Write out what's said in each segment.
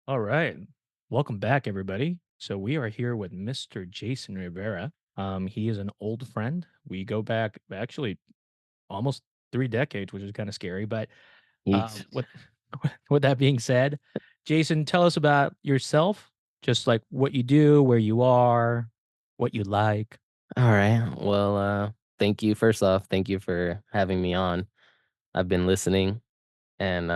All right. Welcome back, everybody. So we are here with Mr. Jason Rivera. He is an old friend. We go back actually almost 3 decades, which is kind of scary. But Yeet. with with that being said, Jason, tell us about yourself. Just like what you do, where you are, what you like. All right. Well, thank you. First off, thank you for having me on. I've been listening, and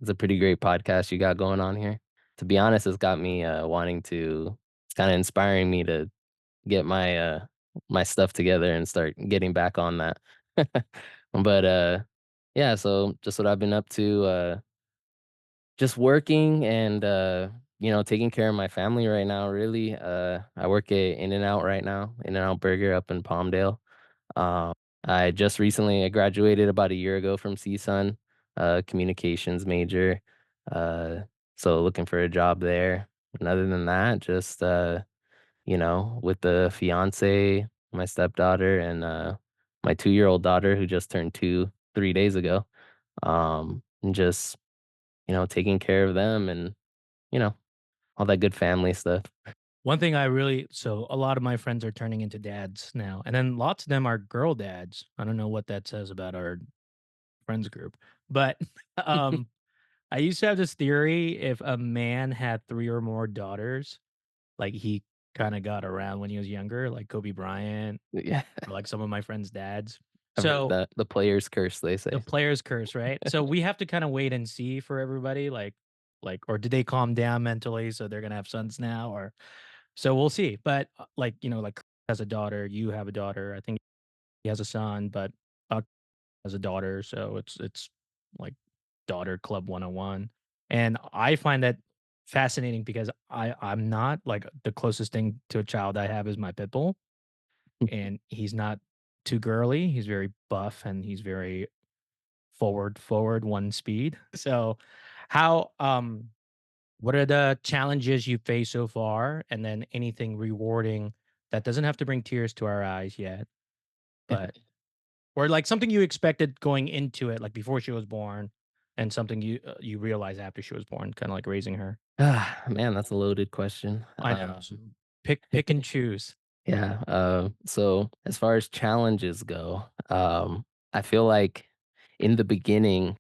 it's a pretty great podcast you got going on here. To be honest, it's got me wanting to. It's kind of inspiring me to get my stuff together and start getting back on that. But yeah. So just what I've been up to. Just working and taking care of my family right now. Really. I work at In and Out right now. In and Out Burger up in Palmdale. Um, I just recently I graduated about a year ago from CSUN, communications major. Uh, so looking for a job there. And other than that, just with the fiance, my stepdaughter, and my 2-year-old daughter who just turned 2 3 days ago. And just taking care of them and you know all that good family stuff. One thing I really so a lot of my friends are turning into dads now, and then lots of them are girl dads. I don't know what that says about our friends group, but um I used to have this theory if a man had 3 or more daughters, like, he kinda got around when he was younger, like Kobe Bryant Yeah, or, like, some of my friends' dads. I've heard So, that the player's curse, they the say. player's curse, right? So, we have to kinda wait and see for everybody, like, or did they calm down mentally so they're gonna have sons now, or so we'll see, but, like, like, has a daughter, you have a daughter, I think he has a son, but, has a daughter, so it's like daughter club 101. And I find that fascinating because I'm not like the closest thing to a child I have is my pit bull, and he's not too girly. He's very buff and he's very forward one speed. So how what are the challenges you face so far and then anything rewarding that doesn't have to bring tears to our eyes yet, but or, like, something you expected going into it, like, before she was born, and something you realize after she was born, kinda like raising her. Man, that's a loaded question. I know, so pick and choose. Yeah. So as far as challenges go, I feel like in the beginning,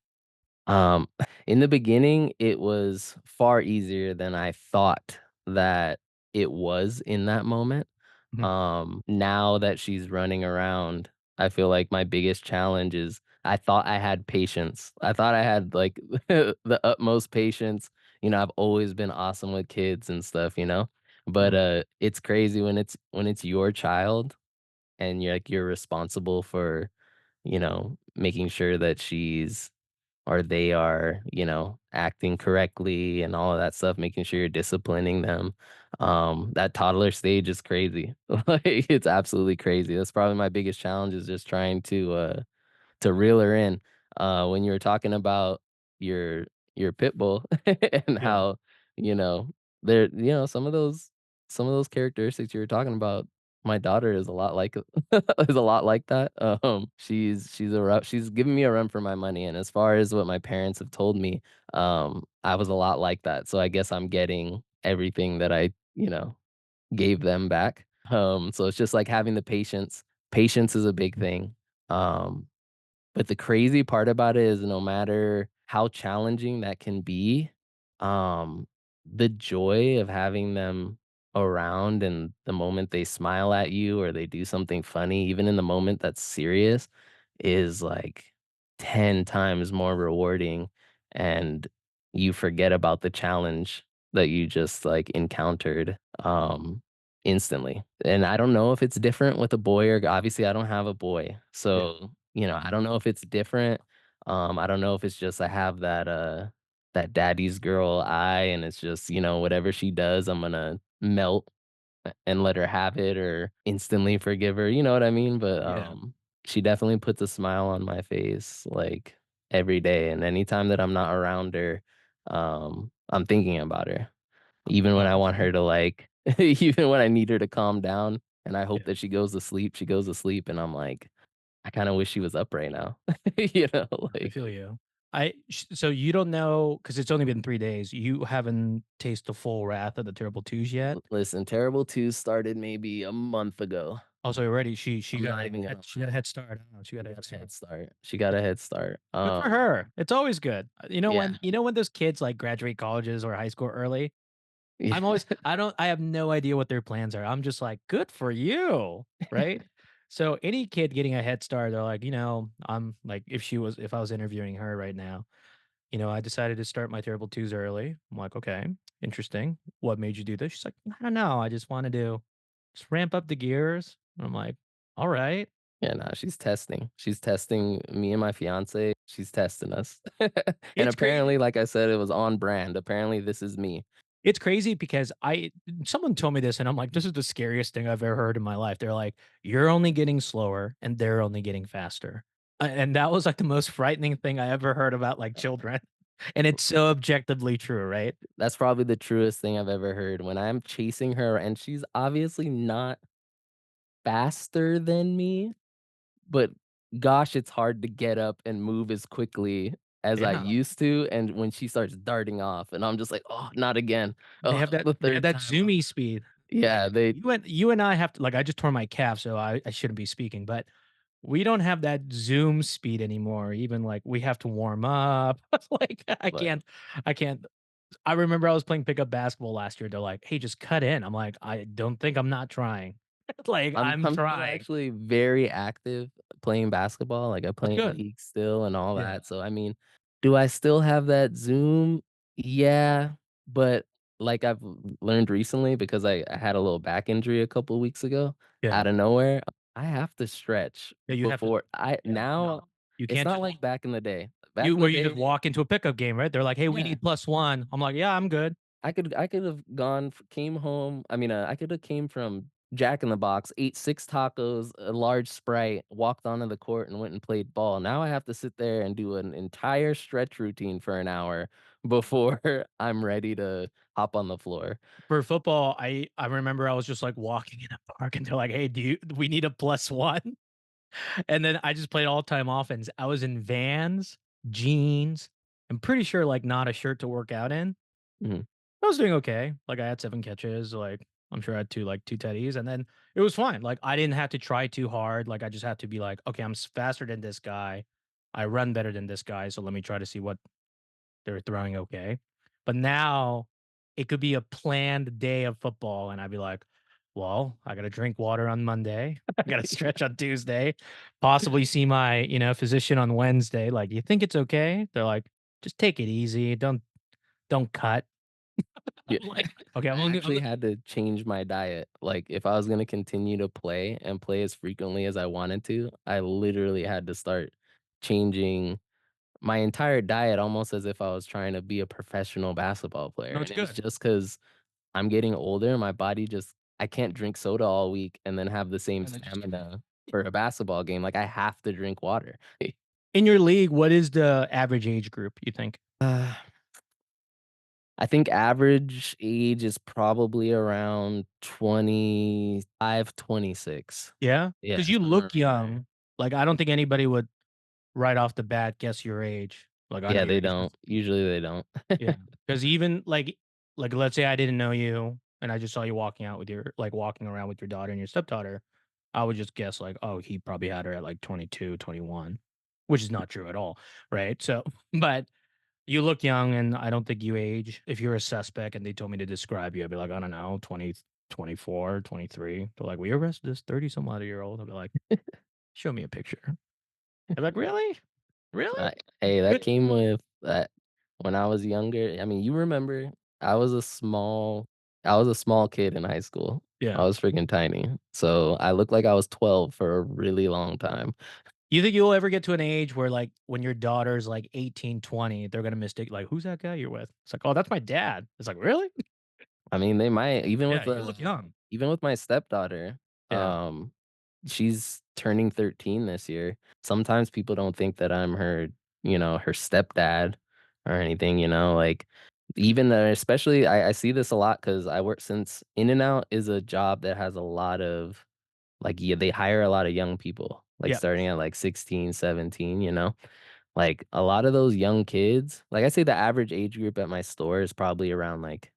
Um, in the beginning, it was far easier than I thought that it was in that moment. Mhm, Now that she's running around, I feel like my biggest challenge is I thought I had patience. I thought I had like the utmost patience. I've always been awesome with kids and stuff. But mhm, it's crazy when it's your child and you're responsible for, making sure that she's or they are, acting correctly and all of that stuff, making sure you're disciplining them. That toddler stage is crazy. Like it's absolutely crazy. That's probably my biggest challenge is just trying to reel her in. When you were talking about your your pit bull and yeah. how, you know, there some of those characteristics you were talking about, my daughter is a lot like is a lot like that. She's giving me a run for my money, and as far as what my parents have told me, I was a lot like that. So I guess I'm getting everything that I gave them back. So it's just like having the patience. Patience is a big thing. Um, but the crazy part about it is no matter how challenging that can be, um, the joy of having them around and the moment they smile at you or they do something funny, even in the moment that's serious, is like 10 times more rewarding. And you forget about the challenge that you just like encountered instantly. And I don't know if it's different with a boy or obviously I don't have a boy. Yeah. So, I don't know if it's different. I don't know if it's just I have that daddy's girl eye and it's just, whatever she does, I'm gonna melt and let her have it or instantly forgive her, you know what I mean? But Yeah. she definitely puts a smile on my face like every day. And anytime that I'm not around her, I'm thinking about her. Even when Oh, I that's want her cool. to like even when I need her to calm down and I hope Yeah. that she goes to sleep, and I'm like, I kinda wish she was up right now. I Like feel you. So you don't know because it's only been 3 days. You haven't tasted the full wrath of the terrible twos yet? Listen, Terrible 2 started maybe a month ago. Also, already she I'm got not even gonna she got a lie. head start. I don't know, she got She a head got a start. head start. She got a head start. Good for her. It's always good. Yeah. You know when those kids, like, graduate colleges or high school early? Yeah. I have no idea what their plans are. I'm just like, "Good for you," right? So, any kid getting a head start, they're like, I'm like, if I was interviewing her right now, "I decided to start my terrible twos early." I'm like, "Okay, interesting. What made you do this?" She's like, "I don't know. I just wanted to just ramp up the gears." And I'm like, "Alright." Yeah, nah, she's testing. She's testing me and my fiance. She's testing us. And It's apparently, crazy. like I said, it was on brand. Apparently, this is me. It's crazy because I someone told me this and I'm like, "This is the scariest thing I've ever heard in my life." They're like, "You're only getting slower and they're only getting faster." And that was, like, the most frightening thing I ever heard about, like, children. And it's so objectively true, right? That's probably the truest thing I've ever heard. When I'm chasing her and she's obviously not faster than me, but gosh, it's hard to get up and move as quickly as I Yeah. used to, and when she starts darting off, and I'm just like, "Oh, not again. Oh, the They have 3rd that time." zoomy speed. Yeah, they You and I have to like, I just tore my calf, so I shouldn't be speaking, but we don't have that Zoom speed anymore. Even, like, we have to warm up. Like, like, I can't I remember I was playing pickup basketball last year. They're like, "Hey, just cut in." I'm like, "I don't think I'm not trying." Like, I'm I'm still trying. actually very active playing basketball, like, I That's play in good. league still and all Yeah. that, so, I mean, do I still have that Zoom? Yeah, but, like, I've learned recently because I had a little back injury a couple weeks ago, Yeah. out of nowhere, I have to stretch Yeah, you have to before I yeah. now You it's can't not just like back in the day. Back you in the where you just day walk into a pickup game, right? They're like, "Hey, we yeah. need +1." I'm like, "Yeah, I'm good." I could have gone f came home I mean, I could have came from Jack in the Box, ate 6 tacos, a large Sprite, walked onto the court, and went and played ball. Now I have to sit there and do an entire stretch routine for an hour before I'm ready to hop on the floor. For football, I remember I was just, like, walking in a park, and they're like, "Hey, we need a +1." And then I just played all-time offense. I was in Vans, jeans, I'm pretty sure, like, not a shirt to work out in. Mhm. I was doing okay. Like, I had 7 catches, like, I'm sure I had 2 tutties, and then it was fine. Like, I didn't have to try too hard. Like, I just had to be like, "Okay, faster than this guy. I run better than this guy, so let me try to see what they're throwing okay." But now, it could be a planned day of football, and I'd be like, "Well, I gotta drink water on Monday. I gotta stretch on Tuesday, possibly see my, physician on Wednesday." Like, "You think it's okay?" They're like, "Just take it easy. Don't cut." Yeah. I'm like, "Okay, I I'm actually gonna." had to change my diet. Like, if I was gonna continue to play and play as frequently as I wanted to, I literally had to start changing my entire diet almost as if I was trying to be a professional basketball player, No, and it's it was good. just because 'cause I'm getting older, my body just I can't drink soda all week and then have the same And then just stamina for a basketball game, like, I have to drink water. in your league, what is the average age group, you think? Uh, I think average age is probably around 25, 26. Yeah, because Yeah, you somewhere look around there. young. Like, I don't think anybody would right off the bat guess your age. Like, "I know Yeah, your they age." don't. Usually they don't. Yeah, because even, let's say I didn't know you, and I just saw you walking around with your daughter and your stepdaughter, I would just guess, like, "Oh, he probably had her at, like, 22, 21," which is not true at all, right? So, but you look young, and I don't think you age. If you're a suspect and they told me to describe you, I'd be like, "I don't know, 20, 24, 23." They're like, "We arrested this 30 some odd year old." I'll be like, "Show me a picture." They're like, "Really? Really?" Uh, hey, that Good. came with that when I was younger. I mean, you remember I was a small I was a small kid in high school. I Yeah. was freaking tiny. So I looked like I was 12 for a really long time. You think you'll ever get to an age where, like, when your daughter's, like, 18, 20, they're gonna mistake, like, "Who's that guy you're with?" It's like, "Oh, that's my dad." It's like, "Really?" I mean, they might Yeah, you look young. even with my stepdaughter, Yeah. um, she's turning 13 this year. Sometimes people don't think that I'm her, her stepdad or anything, like even especially I see this a lot because I work since In and Out is a job that has a lot of like yeah, they hire a lot of young people, like Yeah. starting at like 16, 17, Like, a lot of those young kids like, I say the average age group at my store is probably around, like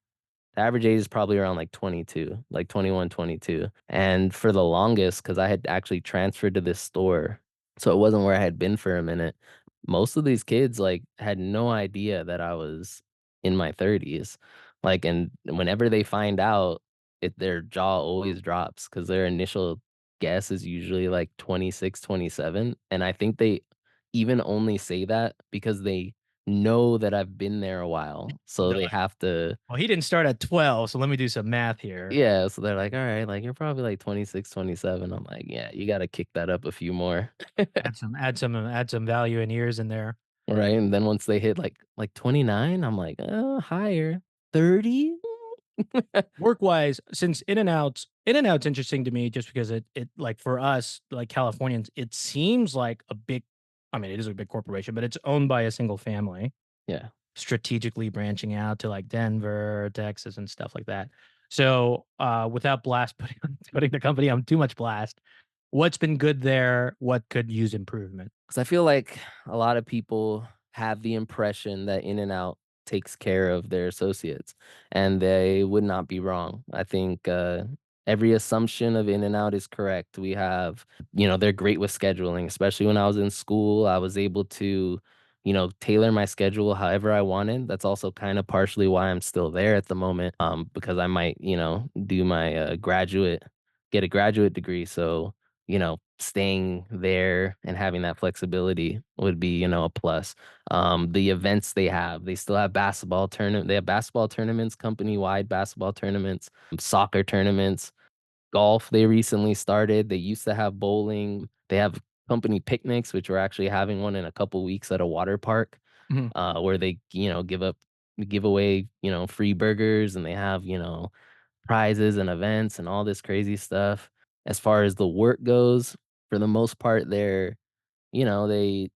the average age is probably around, like, 22, like, 21, 22. And for the longest, because I had actually transferred to this store, so it wasn't where I had been for a minute, most of these kids, like, had no idea that I was in my 30s. Like, and whenever they find out, their jaw always drops because their initial guess is usually, like, 26, 27, and I think they even only say that because they know that I've been there a while, so They're they like, have to "Well, he didn't start at 12, so let me do some math here." yeah, so they're like, "Alright, like, you're probably, like, 26, 27." I'm like, "Yeah, you gotta kick that up a few more." Add some value and years in there. Right, and then once they hit, like, 29, I'm like, higher. 30?" Work-wise, since In-N-Out's interesting to me just because it like, for us, like, Californians, it seems like a big I mean, it is a big corporation, but it's owned by a single family, Yeah. strategically branching out to, like, Denver, Texas, and stuff like that. So, without blast putting the company on too much blast, what's been good there? What could use improvement? 'Cause I feel like a lot of people have the impression that In-N-Out takes care of their associates, and they would not be wrong. I think, every assumption of In-N-Out is correct. We have they're great with scheduling, especially when I was in school, I was able to, tailor my schedule however I wanted. That's also kinda partially why I'm still there at the moment, because I might, do my, get a graduate degree, so staying there and having that flexibility would be, a plus. The events they still have they have basketball tournaments, company-wide basketball tournaments, soccer tournaments, golf they recently started. They used to have bowling. They have company picnics, which we're actually having one in a couple weeks at a water park, Mhm. where they, give away, free burgers and they have, prizes and events and all this crazy stuff. As far as the work goes, for the most part, you know, they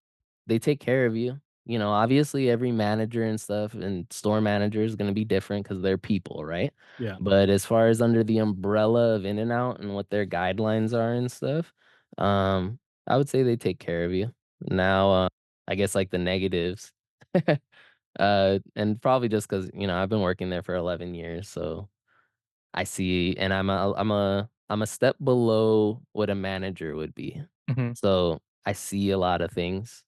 they take care of you. Obviously every manager and stuff and store manager is gonna be different because 'cause they're people, right? Yeah. But as far as under the umbrella of In-N-Out and what their guidelines are and stuff, I would say they take care of you. Now, I guess, like, the negatives, and probably just because I've been working there for 11 years, so I see, and I'm a step below what a manager would be. Mhm. So, I see a lot of things,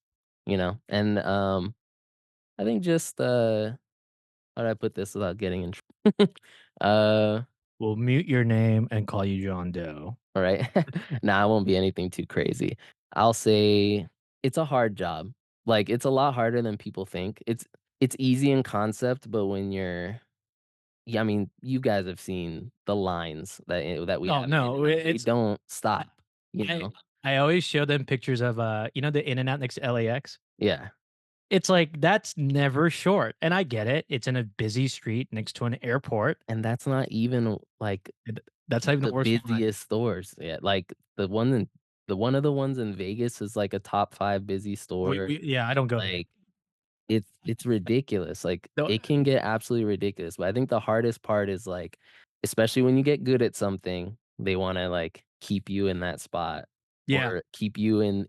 and, I think just, how do I put this without getting in uh, We'll mute your name and call you John Doe. alright. Nah, it won't be anything too crazy. I'll say it's a hard job. Like, it's a lot harder than people think. It's easy in concept, but when you're yeah, I mean, you guys have seen the lines that we Oh, have in no, In-N-Out. They it's don't I stop, you I know? I always show them pictures of, the In-N-Out next to LAX? Yeah, It's like, that's never short, and I get it. It's in a busy street next to an airport, and that's not even, like, and that's not even the the worst one. busiest stores yet. Like, the one of the ones in Vegas is, like, a top 5 busy store. We yeah, I don't go there. Like, it's ridiculous, like, No. it can get absolutely ridiculous, but I think the hardest part is, like, especially when you get good at something, they wanna, like, keep you in that spot Yeah, or keep you in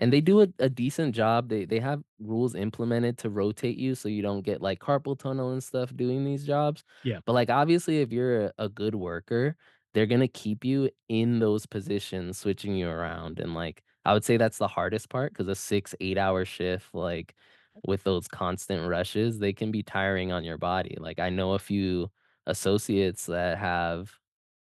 and they do a decent job, they have rules implemented to rotate you so you don't get, like, carpal tunnel and stuff doing these jobs, yeah, but, like, obviously, if you're a good worker, they're gonna keep you in those positions, switching you around, and, like, I would say that's the hardest part because a 6, 8-hour shift, like, with those constant rushes, they can be tiring on your body. Like, I know a few associates that have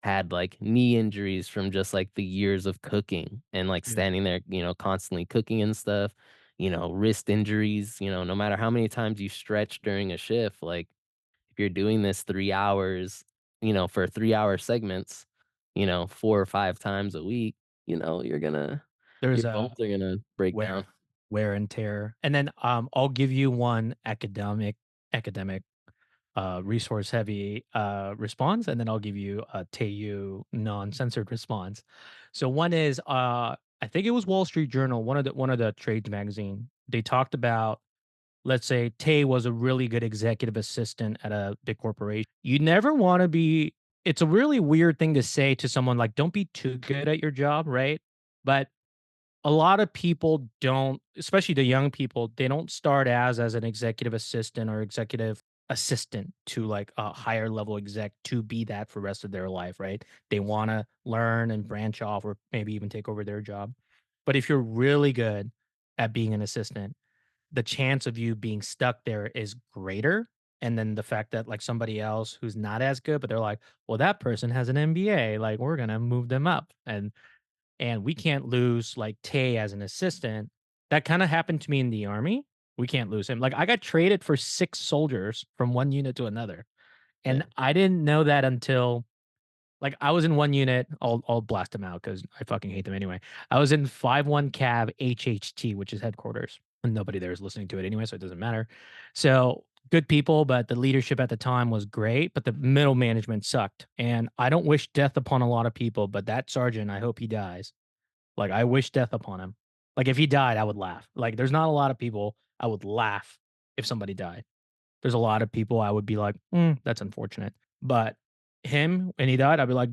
had, like, knee injuries from just, like, the years of cooking and, like, yeah. standing there, constantly cooking and stuff, wrist injuries, no matter how many times you stretch during a shift, like, if you're doing this 3 hours, for 3-hour segments, 4 or 5 times a week, There's your a bones are gonna break wear down. wear and tear, and then, I'll give you one academic, resource-heavy, response, and then I'll give you a Tae non-censored response. So one is, I think it was Wall Street Journal, one of the trades magazine. They talked about, let's say Tay was a really good executive assistant at a big corporation. You never wanna be it's a really weird thing to say to someone, like, "Don't be too good at your job," right? But a lot of people don't, especially the young people, they don't start as an executive assistant or executive assistant to like a higher level exec to be that for the rest of their life, right? They want to learn and branch off or maybe even take over their job. But if you're really good at being an assistant, the chance of you being stuck there is greater. And then the fact that like somebody else who's not as good, but they're like, well, that person has an MBA, like we're gonna move them up. And we can't lose like Tay as an assistant. That kind of happened to me in the army. We can't lose him. Like I got traded for 6 soldiers from one unit to another. And Yeah. I didn't know that until like I was in one unit. I'll blast them out because I fucking hate them anyway. I was in 5-1 Cav HHT, which is headquarters. And nobody there is listening to it anyway, so it doesn't matter. So good people, but the leadership at the time was great, but the middle management sucked. And I don't wish death upon a lot of people, but that sergeant, I hope he dies. Like, I wish death upon him. Like, if he died, I would laugh. Like, there's not a lot of people I would laugh if somebody died. There's a lot of people I would be like, that's unfortunate." But him, when he died, I'd be like,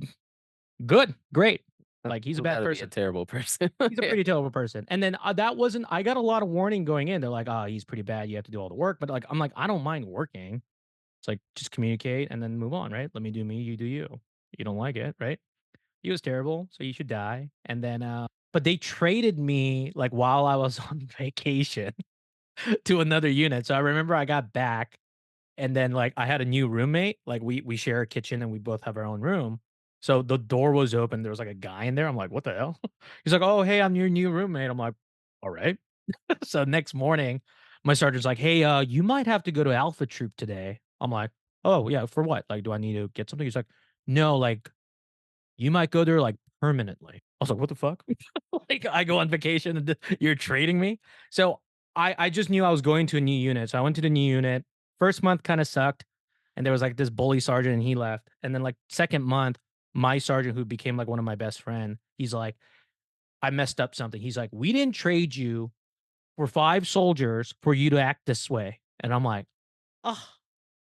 "Good, great." Like, he's a You bad gotta be a person. terrible person. He's a Yeah. pretty terrible person. And then, that wasn't I got a lot of warning going in. They're like, "Oh, he's pretty bad. You have to do all the work." But, like, I'm like, "I don't mind working." It's like, just communicate and then move on, right? Let me do me, you do you. You don't like it, right? He was terrible, so you should die. And then, but they traded me like while I was on vacation to another unit. So I remember I got back and then like I had a new roommate. Like we share a kitchen and we both have our own room. So the door was open. There was like a guy in there. I'm like, what the hell? He's like, oh, hey, I'm your new roommate. I'm like, all right. So next morning, my sergeant's like, hey, you might have to go to Alpha Troop today. I'm like, oh yeah, for what? Like, do I need to get something? He's like, no, like you might go there, like, permanently. I was like, "What the fuck?" Like, I go on vacation and you're trading me? So, I just knew I was going to a new unit, so I went to the new unit. First month kinda sucked, and there was, like, this bully sergeant, and he left. And then, like, 2nd month, my sergeant, who became, like, one of my best friend, he's like, "I messed up something." He's like, "We didn't trade you for 5 soldiers for you to act this way." And I'm like, "Oh."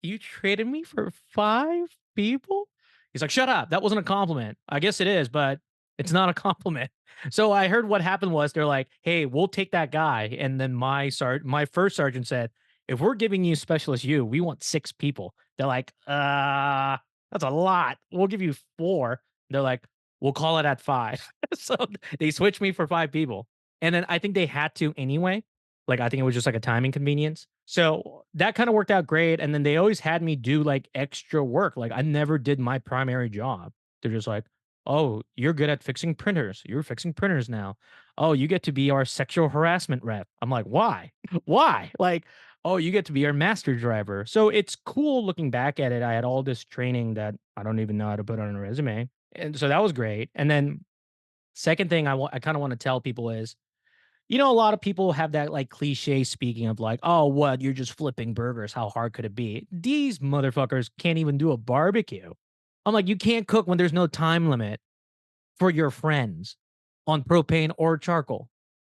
You traded me for 5 people? He's like, "Shut up. That wasn't a compliment." I guess it is, but it's not a compliment. So I heard what happened was they're like, "Hey, we'll take that guy." And then my first sergeant said, "If we're giving you specialist U, we want 6 people." They're like, that's a lot. We'll give you 4." They're like, "We'll call it at 5." So they switched me for 5 people. And then I think they had to anyway. Like, I think it was just like a timing convenience. So that kind of worked out great. And then they always had me do like extra work. Like, I never did my primary job. They're just like, oh, you're good at fixing printers. You're fixing printers now. Oh, you get to be our sexual harassment rep. I'm like, why? Why? Like, oh, you get to be our master driver. So it's cool looking back at it. I had all this training that I don't even know how to put on a resume. And so that was great. And then, second thing I kind of want to tell people is, a lot of people have that like cliche speaking of like, oh, what? You're just flipping burgers. How hard could it be? These motherfuckers can't even do a barbecue. I'm like, you can't cook when there's no time limit for your friends on propane or charcoal.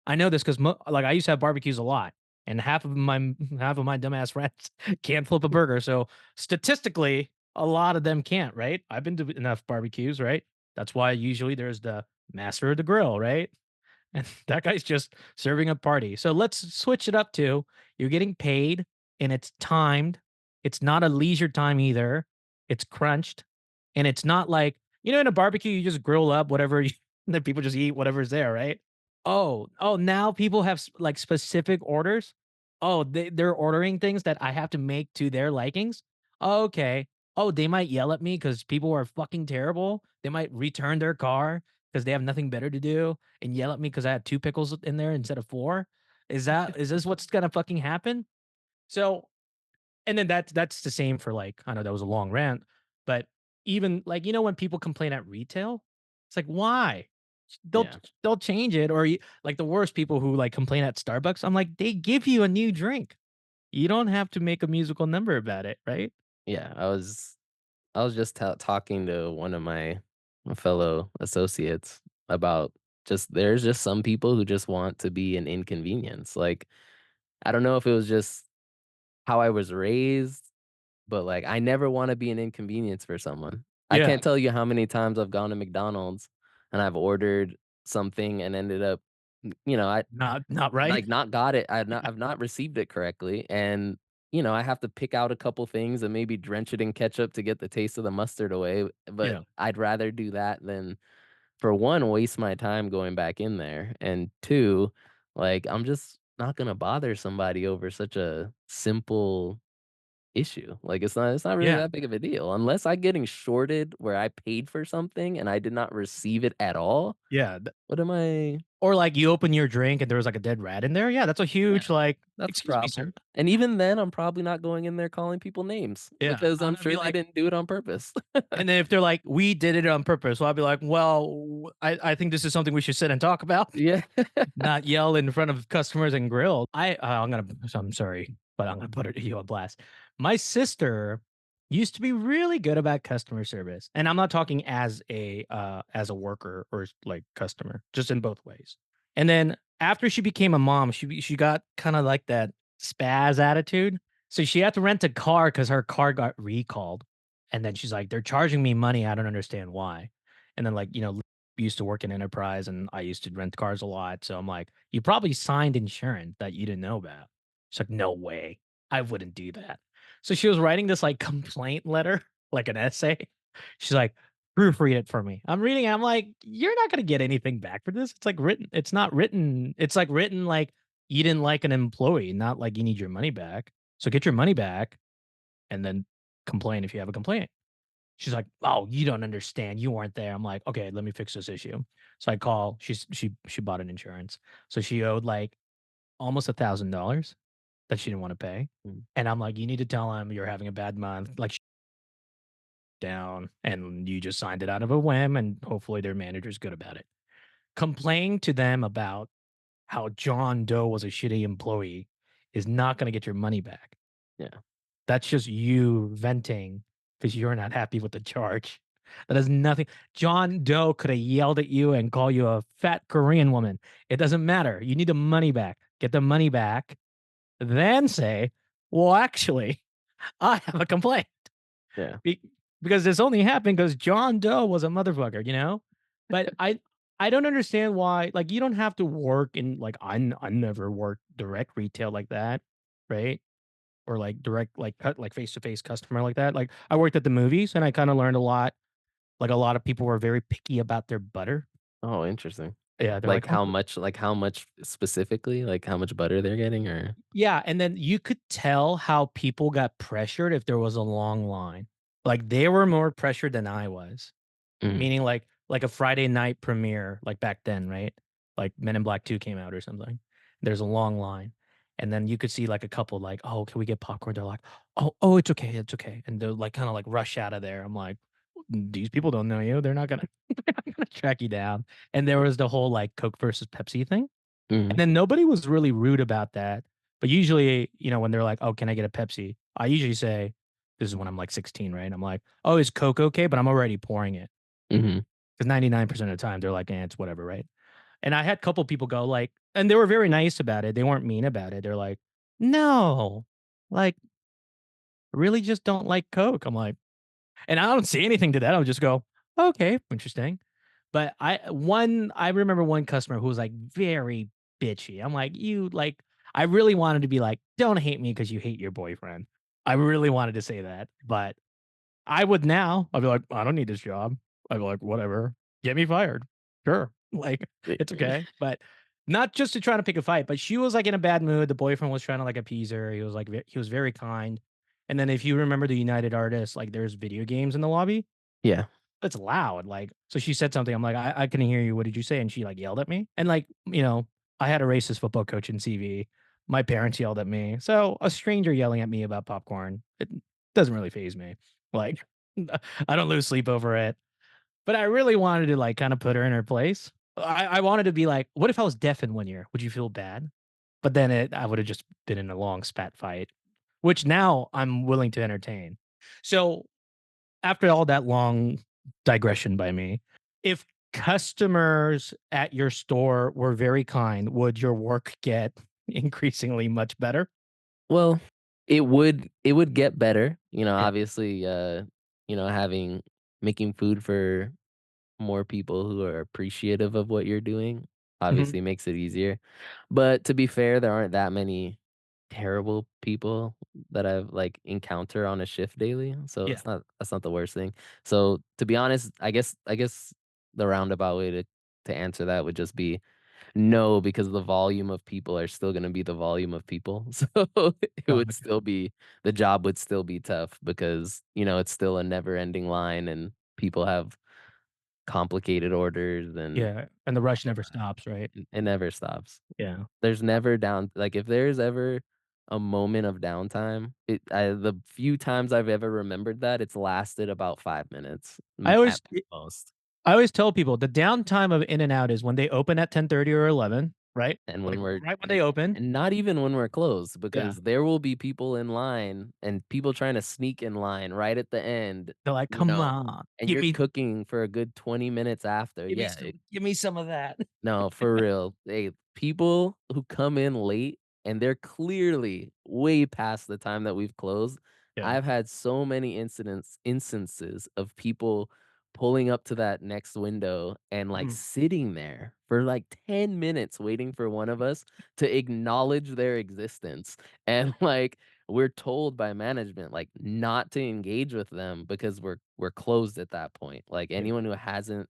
I know this because like I used to have barbecues a lot, and half of my dumbass friends can't flip a burger. So statistically, a lot of them can't. Right? I've been to enough barbecues. Right? That's why usually there's the master of the grill. Right? And that guy's just serving a party. So let's switch it up to you're getting paid and it's timed. It's not a leisure time either. It's crunched. And it's not like, in a barbecue, you just grill up whatever then people just eat whatever's there, right? Oh, now people have like specific orders. Oh, they're ordering things that I have to make to their likings. Oh, okay. Oh, they might yell at me because people are fucking terrible. They might return their car because they have nothing better to do and yell at me because I had 2 pickles in there instead of 4? Is this what's gonna fucking happen? So and then that's the same for, like I know that was a long rant, but even, like, when people complain at retail, it's like, "Why?" They'll Yeah. they'll change it or you like, the worst people who, like, complain at Starbucks, I'm like, "They give you a new drink. You don't have to make a musical number about it, right?" Yeah. I was just talking to one of my fellow associates about just there's just some people who just want to be an inconvenience. Like, I don't know if it was just how I was raised, but like I never want to be an inconvenience for someone. I Yeah. can't tell you how many times I've gone to McDonald's and I've ordered something and ended up I Not right? like, not got it. I've not received it correctly, and, I have to pick out a couple things and maybe drench it in ketchup to get the taste of the mustard away, but Yeah. I'd rather do that than, for 1, waste my time going back in there, and 2, like, I'm just not gonna bother somebody over such a simple issue. Like, it's not really Yeah. that big of a deal. Unless I getting shorted where I paid for something and I did not receive it at all, Yeah. what am I Or, like, you open your drink and there was, like, a dead rat in there. Yeah, that's a Yeah, huge, like, that's a "Excuse me, sir." problem. And even then, I'm probably not going in there calling people names Yeah. because I'm I'm gonna be sure they like didn't do it on purpose. and then if they're like, "We did it on purpose," well, I'll be like, "Well, I think this is something we should sit and talk about, Yeah. not yell in front of customers and grill." I'm sorry, but I'm gonna put it to you on blast. My sister used to be really good about customer service, and I'm not talking as a worker or, like, customer, just in both ways. And then after she became a mom, she got kinda like that spaz attitude, so she had to rent a car because her car got recalled. And then she's like, "They're charging me money, I don't understand why." And then, like, we used to work in enterprise, and I used to rent cars a lot, so I'm like, "You probably signed insurance that you didn't know about." She's like, "No way. I wouldn't do that." So she was writing this, like, complaint letter, like an essay. She's like, "Proofread it for me." I'm reading it, I'm like, "You're not gonna get anything back for this. It's not written it's, like, written like you didn't like an employee, not like you need your money back. So get your money back and then complain if you have a complaint." She's like, "Oh, you don't understand. You weren't there." I'm like, "Okay, let me fix this issue." So I call. She bought an insurance, so she owed like almost $1,000 that she didn't want to pay, Mm, and I'm like, "You need to tell him you're having a bad month, like down, and you just signed it out of a whim, and hopefully their manager's good about it." Complaining to them about how John Doe was a shitty employee is not going to get your money back. yeah, That's just you venting because 'cause you're not happy with the charge. That has nothing. John Doe coulda yelled at you and called you a fat Korean woman. It doesn't matter. You need the money back. Get the money back, then say, "Well, actually, I have a complaint." yeah. Be because this only happened because John Doe was a motherfucker, you know? But I don't understand why, like, you don't have to work in, like, I never worked direct retail like that, right? Or like direct like cut like face to face customer like that. Like I worked at the movies and I kind of learned a lot. Like a lot of people were very picky about their butter. Oh, interesting. Yeah, they're like, "Oh, Like, how much specifically? Like, how much butter they're getting, or yeah." And then you could tell how people got pressured if there was a long line. Like they were more pressured than I was. Mm, Meaning like a Friday night premiere, like back then, right? Like Men in Black 2 came out or something. There's a long line. And then you could see like a couple like, "Oh, can we get popcorn?" They're like, "Oh, it's okay, it's okay." And they'll like kinda like rush out of there. I'm like, "These people don't know you. They're not gonna they're not gonna track you down." And there was the whole like Coke versus Pepsi thing. And mhm, then nobody was really rude about that. But usually, when they're like, "Oh, can I get a Pepsi?" I usually say, this is when I'm like 16, right? I'm like, "Oh, is Coke okay?" But I'm already pouring it. mhm. 'Cause 99% of the time, they're like, "Eh, it's whatever," right? And I had a couple people go like and they were very nice about it, they weren't mean about it, they're like, "No, like, really just don't like Coke." I'm like and I don't say anything to that, I'll just go, "Okay, interesting." But I remember one customer who was, like, very bitchy. I'm like, "You, like." I really wanted to be like, "Don't hate me because you hate your boyfriend." I really wanted to say that, but I would now. I'd be like, "I don't need this job." I'd be like, "Whatever. Get me fired. Sure." Like, it's okay. But not just to try to pick a fight, but she was, like, in a bad mood. The boyfriend was trying to, like, appease her. He was, like, he was very kind. And then if you remember the United Artists, like, there's video games in the lobby. Yeah. It's loud, like so she said something, I'm like, "I couldn't hear you. What did you say?" And she, like, yelled at me. And, like, I had a racist football coach in CV. My parents yelled at me. So, a stranger yelling at me about popcorn, it doesn't really faze me. Like, I don't lose sleep over it. But I really wanted to, like, kinda put her in her place. I wanted to be like, "What if I was deaf in 1 year? Would you feel bad?" But then I would've just been in a long spat fight, which now I'm willing to entertain. So after all that long digression by me, if customers at your store were very kind, would your work get increasingly much better? Well, it would get better, Yeah. obviously, having making food for more people who are appreciative of what you're doing. Mhm. obviously makes it easier. But to be fair, there aren't that many terrible people that I've, like, encounter on a shift daily, so Yeah. that's not the worst thing. So, to be honest, I guess the roundabout way to answer that would just be no, because the volume of people are still gonna be the volume of people. So, it Oh, would okay. still be the job would still be tough because, it's still a never ending line and people have complicated orders and Yeah, and the rush never stops, right? it never stops. Yeah. There's never like, if there's ever a moment of downtime, the few times I've ever remembered that, it's lasted about 5 minutes, I always at most. I always tell people the downtime of In-N-Out is when they open at 10:30 or 11, right? And Like, when we're right when they open. and not even when we're closed, Yeah. because there will be people in line and people trying to sneak in line right at the end, They're like, you "Come know, on, and you're cooking for a good 20 minutes after. Yeah, give me some of that." no, for real. Hey, people who come in late and they're clearly way past the time that we've closed. Yeah. I've had so many instances of people pulling up to that next window and like Mhm. sitting there for like 10 minutes waiting for one of us to acknowledge their existence. And like we're told by management like not to engage with them because we're closed at that point. Like Yeah. anyone who hasn't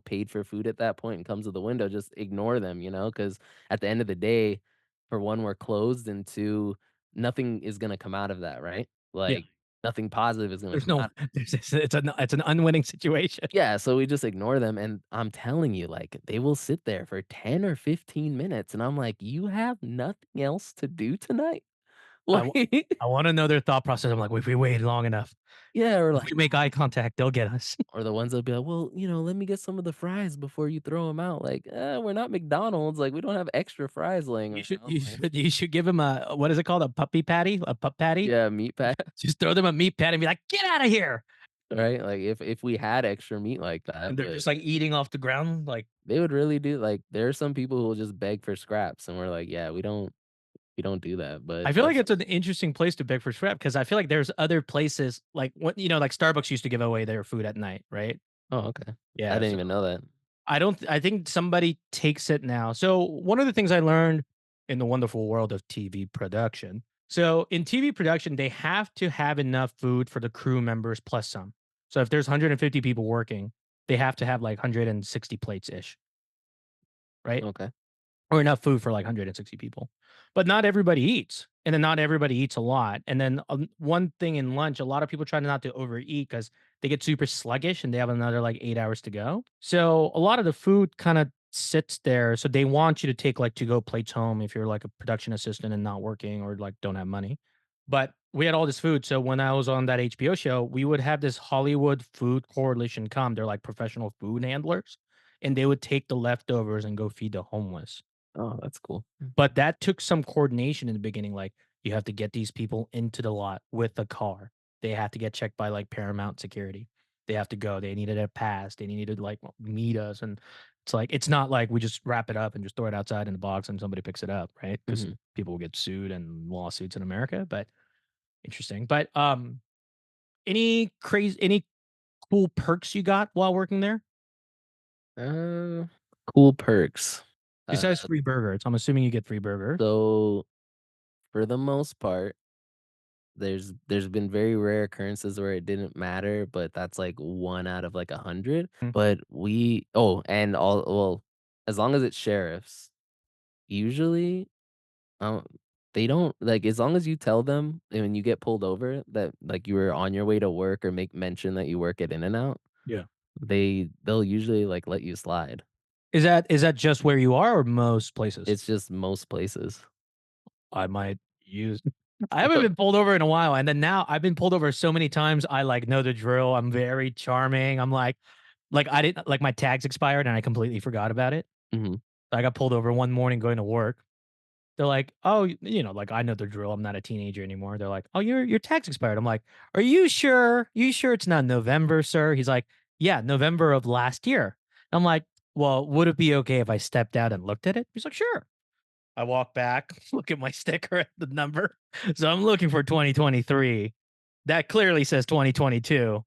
paid for food at that point and comes to the window, just ignore them, because at the end of the day, for one, we're closed, and two, nothing is gonna come out of that, right? Yeah. Like nothing positive is gonna There's come no out. it's an unwinning situation. Yeah, so we just ignore them, and I'm telling you, like, they will sit there for 10 or 15 minutes, and I'm like, "You have nothing else to do tonight?" I wa Like, I wanna know their thought process. I'm like, "If we wait long enough, yeah, or if like we make eye contact, they'll get us." or the ones that'll be like, "Well, let me get some of the fries before you throw them out." Like, we're not McDonald's, like, we don't have extra fries laying You should around, you like should you should give him a what is it called? A puppy patty? A pup patty? yeah, meat pie. Just throw them a meat patty and be like, "Get out of here!" Right? Like, if we had extra meat like And that, they're but just, like, eating off the ground, like, they would really do like, there are some people who will just beg for scraps, and we're like, "Yeah, we don't do that," but I feel like that's it's an interesting place to beg for scrap because I feel like there's other places, like, what like, Starbucks used to give away their food at night, right? oh, okay. I Yeah, didn't so even know that. I think somebody takes it now. So, one of the things I learned in the wonderful world of TV production, so in TV production, they have to have enough food for the crew members plus some. So, if there's 150 people working, they have to have, like, 160 plates-ish, right? Okay. Or enough food for like 160 people. But not everybody eats, and then not everybody eats a lot. And then one thing in lunch, a lot of people try not to overeat because they get super sluggish and they have another like 8 hours to go. So a lot of the food kind of sits there. So they want you to take like to go plates home if you're like a production assistant and not working or like don't have money. But we had all this food. So when I was on that HBO show, we would have this Hollywood Food Coalition come. They're like professional food handlers, and they would take the leftovers and go feed the homeless. Oh, that's cool. But that took some coordination in the beginning, like, you have to get these people into the lot with a car. They have to get checked by, like, Paramount Security. They have to go, they needed a pass, they needed to, like, meet us, and it's not like we just wrap it up and just throw it outside in the box and somebody picks it up, right? Because Mhm. people will get sued and lawsuits in America, but interesting. But, any cool perks you got while working there? Uh, cool perks. Uh, Besides free burgers, I'm assuming you get free burgers. so for the most part, there's been very rare occurrences where it didn't matter, but that's like 1 out of like 100. Mm, But and all well, as long as it's sheriffs, usually, um, they don't like, as long as you tell them and when you get pulled over that like you were on your way to work or make mention that you work at In-N-Out, yeah. they'll usually like let you slide. Is that just where you are or most places? It's just most places. I might use I haven't been pulled over in a while, and then now I've been pulled over so many times, I, like, know the drill, I'm very charming, I'm like, I didn't like, my tags expired, and I completely forgot about it. Mhm. I got pulled over one morning going to work. They're like, "Oh," like, I know the drill, I'm not a teenager anymore. They're like, "Oh, your tag's expired." I'm like, "Are you sure? You sure it's not November, sir?" He's like, "Yeah, November of last year." I'm like, "Well, would it be okay if I stepped out and looked at it?" He's like, "Sure." I walk back, look at my sticker at the number. So I'm looking for 2023. That clearly says 2022.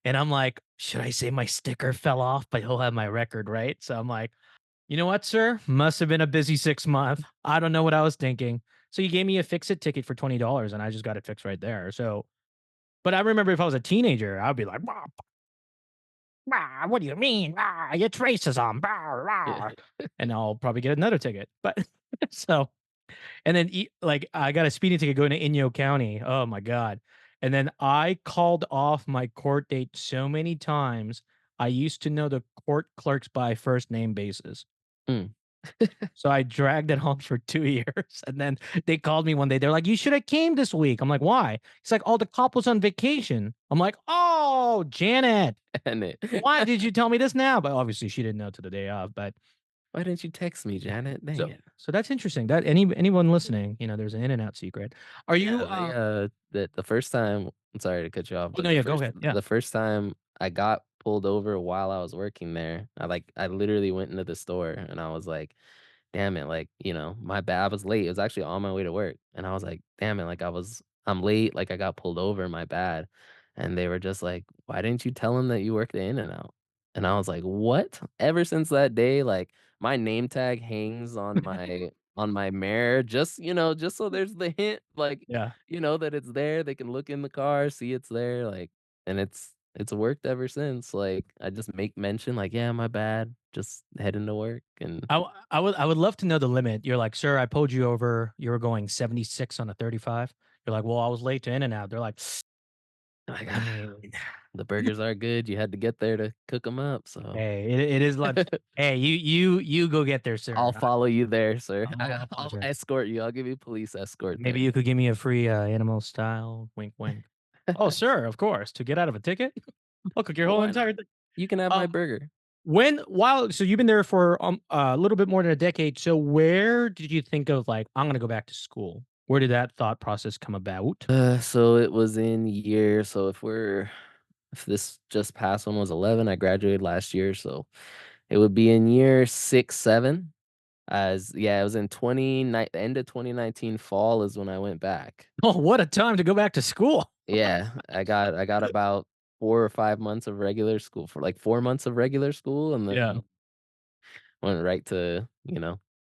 And I'm like, should I say my sticker fell off, but he'll have my record, right? So I'm like, You know what, sir? Must have been a busy 6 month. I don't know what I was thinking. So you gave me a fix it ticket for $20 and I just got it fixed right there. So, but I remember if I was a teenager, I'd be like, "Bah, bah, what do you mean? Ah, it's racism. Bah, Yeah. rah." And I'll probably get another ticket. But so, and then like I got a speeding ticket going to Inyo County. Oh my God. And then I called off my court date so many times. I used to know the court clerks by first name basis. Mm. So I dragged it on for 2 years, and then they called me one day, they're like, "You should have came this week." I'm like, "Why?" It's like, "Oh, the cop was on vacation." I'm like, "Oh, Janet, And it why did you tell me this now?" But obviously she didn't know to the day of, but "Why didn't you text me, Janet? Dang it." so that's interesting. That anyone listening, there's an in and out secret. Are you, Yeah, the first time I'm sorry to cut you off, oh, but no, yeah, go ahead. Yeah. the first time I got pulled over while I was working there, I literally went into the store and I was like, "Damn it, like, my bad." I was late. It was actually on my way to work, and I was like, "Damn it, like, I'm late, like, I got pulled over, my bad." And they were just like, "Why didn't you tell him that you worked the In and Out?" And I was like, "What?" Ever since that day, like, my name tag hangs on my mirror just so there's the hint, like, Yeah. that it's there. They can look in the car, see it's there, like, and it's worked ever since. Like, I just make mention, like, "Yeah, my bad. Just heading to work," and I would love to know the limit. You're like, "Sir, I pulled you over. You were going 76 on a 35." You're like, "Well, I was late to In and Out." They're like, like, "I mean, the burgers are good. You had to get there to cook them up, so hey, it is lunch. Hey, you go get there, I'll sir. follow you there, sir. I'll follow I'll sir. escort you. I'll give you police escort Maybe there." you could give me a free, animal style wink, wink." "Oh, sir, of course. To get out of a ticket? I'll cook your Well, whole why entire not? thing." You can have Uh, my burger. so you've been there for, a little bit more than a decade. So where did you think of, like, "I'm gonna go back to school"? Where did that thought process come about? So it was in year so if this just past one was 11, I graduated last year, so it would be in year 6, 7. As yeah, it was in the end of 2019 fall is when I went back. Oh, what a time to go back to school. Yeah, I got about 4 or 5 months of regular school for like 4 months of regular school and Yeah. then went right to,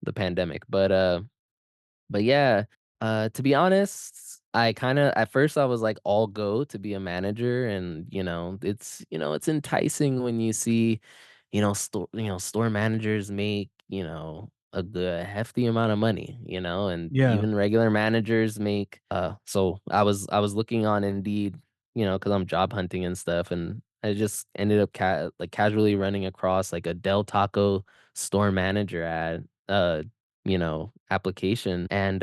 the pandemic. But yeah, to be honest, I kinda at first I was like all go to be a manager and, it's enticing when you see, store managers make, a hefty amount of money, and Yeah. even regular managers make so I was looking on Indeed, because I'm job hunting and stuff, and I just ended up casually running across like a Del Taco store manager ad. Application. And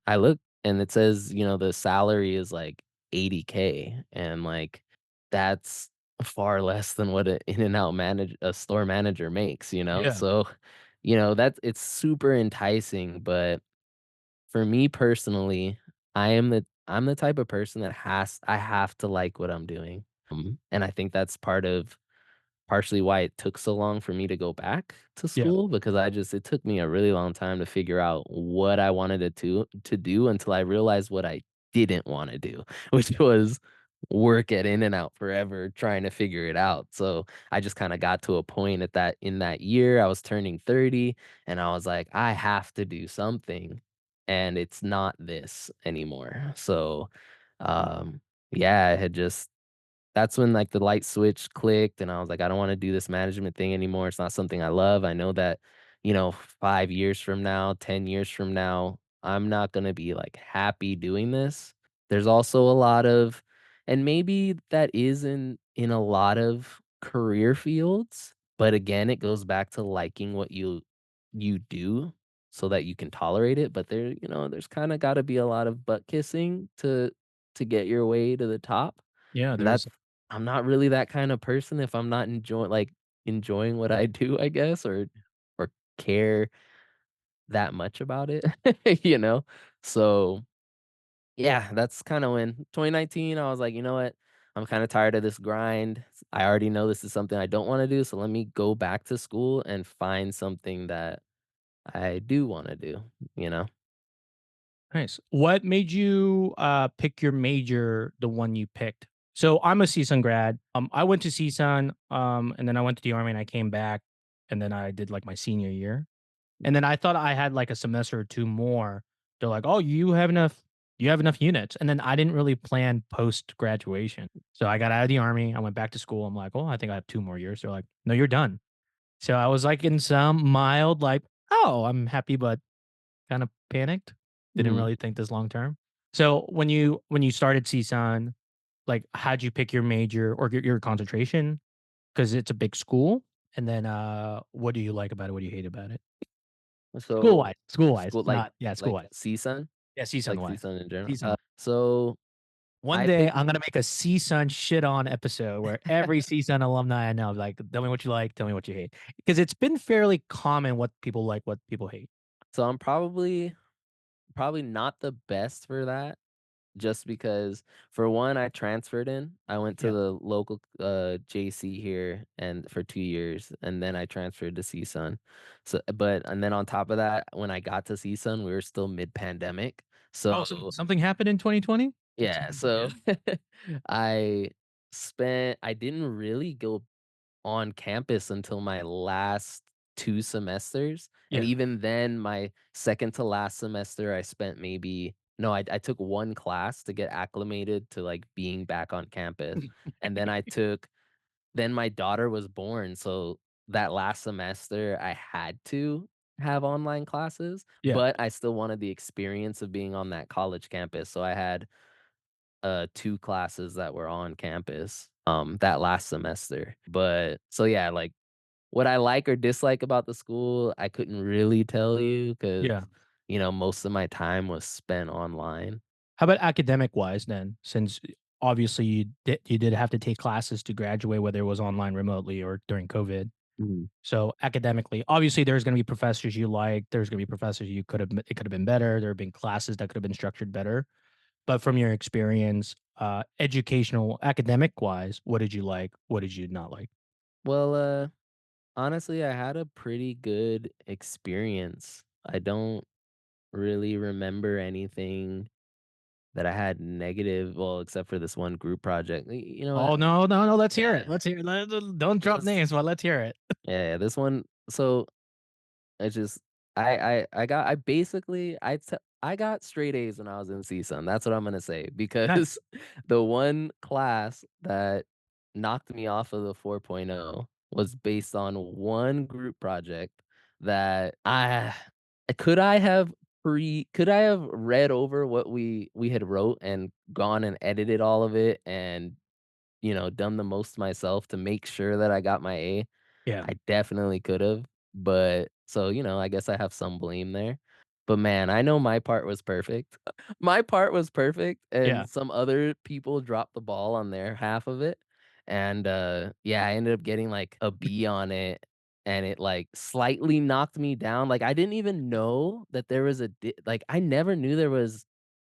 I look and it says, the salary is like 80K. And like that's far less than what an in and out a store manager makes. Yeah. So, that's it's super enticing. But for me personally, I'm the type of person that I have to like what I'm doing. And I think that's partially why it took so long for me to go back to Yeah. school because it took me a really long time to figure out what I wanted to do until I realized what I didn't wanna do, which was work at In and Out forever trying to figure it out. So, I just kinda got to a point in that year, I was turning 30, and I was like, "I have to do something, and it's not this anymore." So, um, yeah, I had just that's when, like, the light switch clicked, and I was like, "I don't wanna do this management thing anymore, it's not something I love." I know that, 5 years from now, 10 years from now, I'm not gonna be, like, happy doing this. There's also a lot of and maybe that is in a lot of career fields, but again, it goes back to liking what you do so that you can tolerate it, but there's kinda gotta be a lot of butt kissing to get your way to the top, Yeah, and there's I'm not really that kind of person if I'm not enjoying what I do, I guess, or care that much about it, you know? So, yeah, that's kinda when 2019, I was like, "You know what? I'm kinda tired of this grind. I already know this is something I don't wanna do, so let me go back to school and find something that I do wanna do," you know? nice. What made you, pick your major, the one you picked? So I'm a CSUN grad. I went to CSUN, and then I went to the Army and I came back. and then I did, like, my senior year, and then I thought I had, like, a semester or 2 more. They're like, "Oh, you have enough units," and then I didn't really plan post-graduation. So I got out of the army, I went back to school, I'm like, "Oh, I think I have 2 more years." They're like, "No, you're done." So I was, like, in some mild, like, "Oh, I'm happy," but kinda panicked. Didn't Mhm. really think this long term. So when you started CSUN, like, how'd you pick your major or your concentration? 'Cause it's a big school, and then, what do you like about it? What do you hate about it? So, School-wise, school not yeah, like school-wise. CSUN? Yeah, Like CSUN-wise. CSUN in general? CSUN. So One I day, picked I'm gonna make a CSUN shit on episode where every CSUN alumni I know, like, "Tell me what you like, tell me what you hate." Because it's been fairly common what people like, what people hate. so I'm probably not the best for that. Just because for one, I transferred in. I went to Yeah. the local, JC here and for 2 years, and then I transferred to CSUN. And then on top of that, when I got to CSUN, we were still mid-pandemic. Oh, So, something happened in 2020? Did yeah, something yeah? so I I didn't really go on campus until my last 2 semesters, and Yeah. even then, my second to last semester, I spent maybe no, I took 1 class to get acclimated to, like, being back on campus, and then my daughter was born, so that last semester, I had to have online classes, Yeah. but I still wanted the experience of being on that college campus, so I had, 2 classes that were on campus, that last semester, but so, yeah, like, what I like or dislike about the school, I couldn't really tell you because Yeah. most of my time was spent online. How about academic-wise then? Since obviously you did have to take classes to graduate, whether it was online, remotely, or during COVID. Mhm. So, academically, obviously, there's gonna be professors you like, there's gonna be professors you could have been better, there have been classes that could have been structured better. But from your experience, educational academic-wise, what did you like? What did you not like? Well, honestly, I had a pretty good experience. I don't really remember anything that I had negative, well, except for this one group project. You know Oh, what? no, no, no, let's hear it. Yeah. Let's hear don't drop This names, but let's hear it. yeah, this one so I just I basically I got straight A's when I was in CSUN, that's what I'm gonna say, because Nice. the one class that knocked me off of the 4.0 was based on one group project that could I have read over what we had wrote and gone and edited all of it and, done the most myself to make sure that I got my A? Yeah, I definitely could've, but so, I guess I have some blame there. But man, I know my part was perfect. My part was perfect, yeah. and some other people dropped the ball on their half of it. And, yeah, I ended up getting, like, a B on it, and it, like, slightly knocked me down. Like, I didn't even know that there was I never knew there was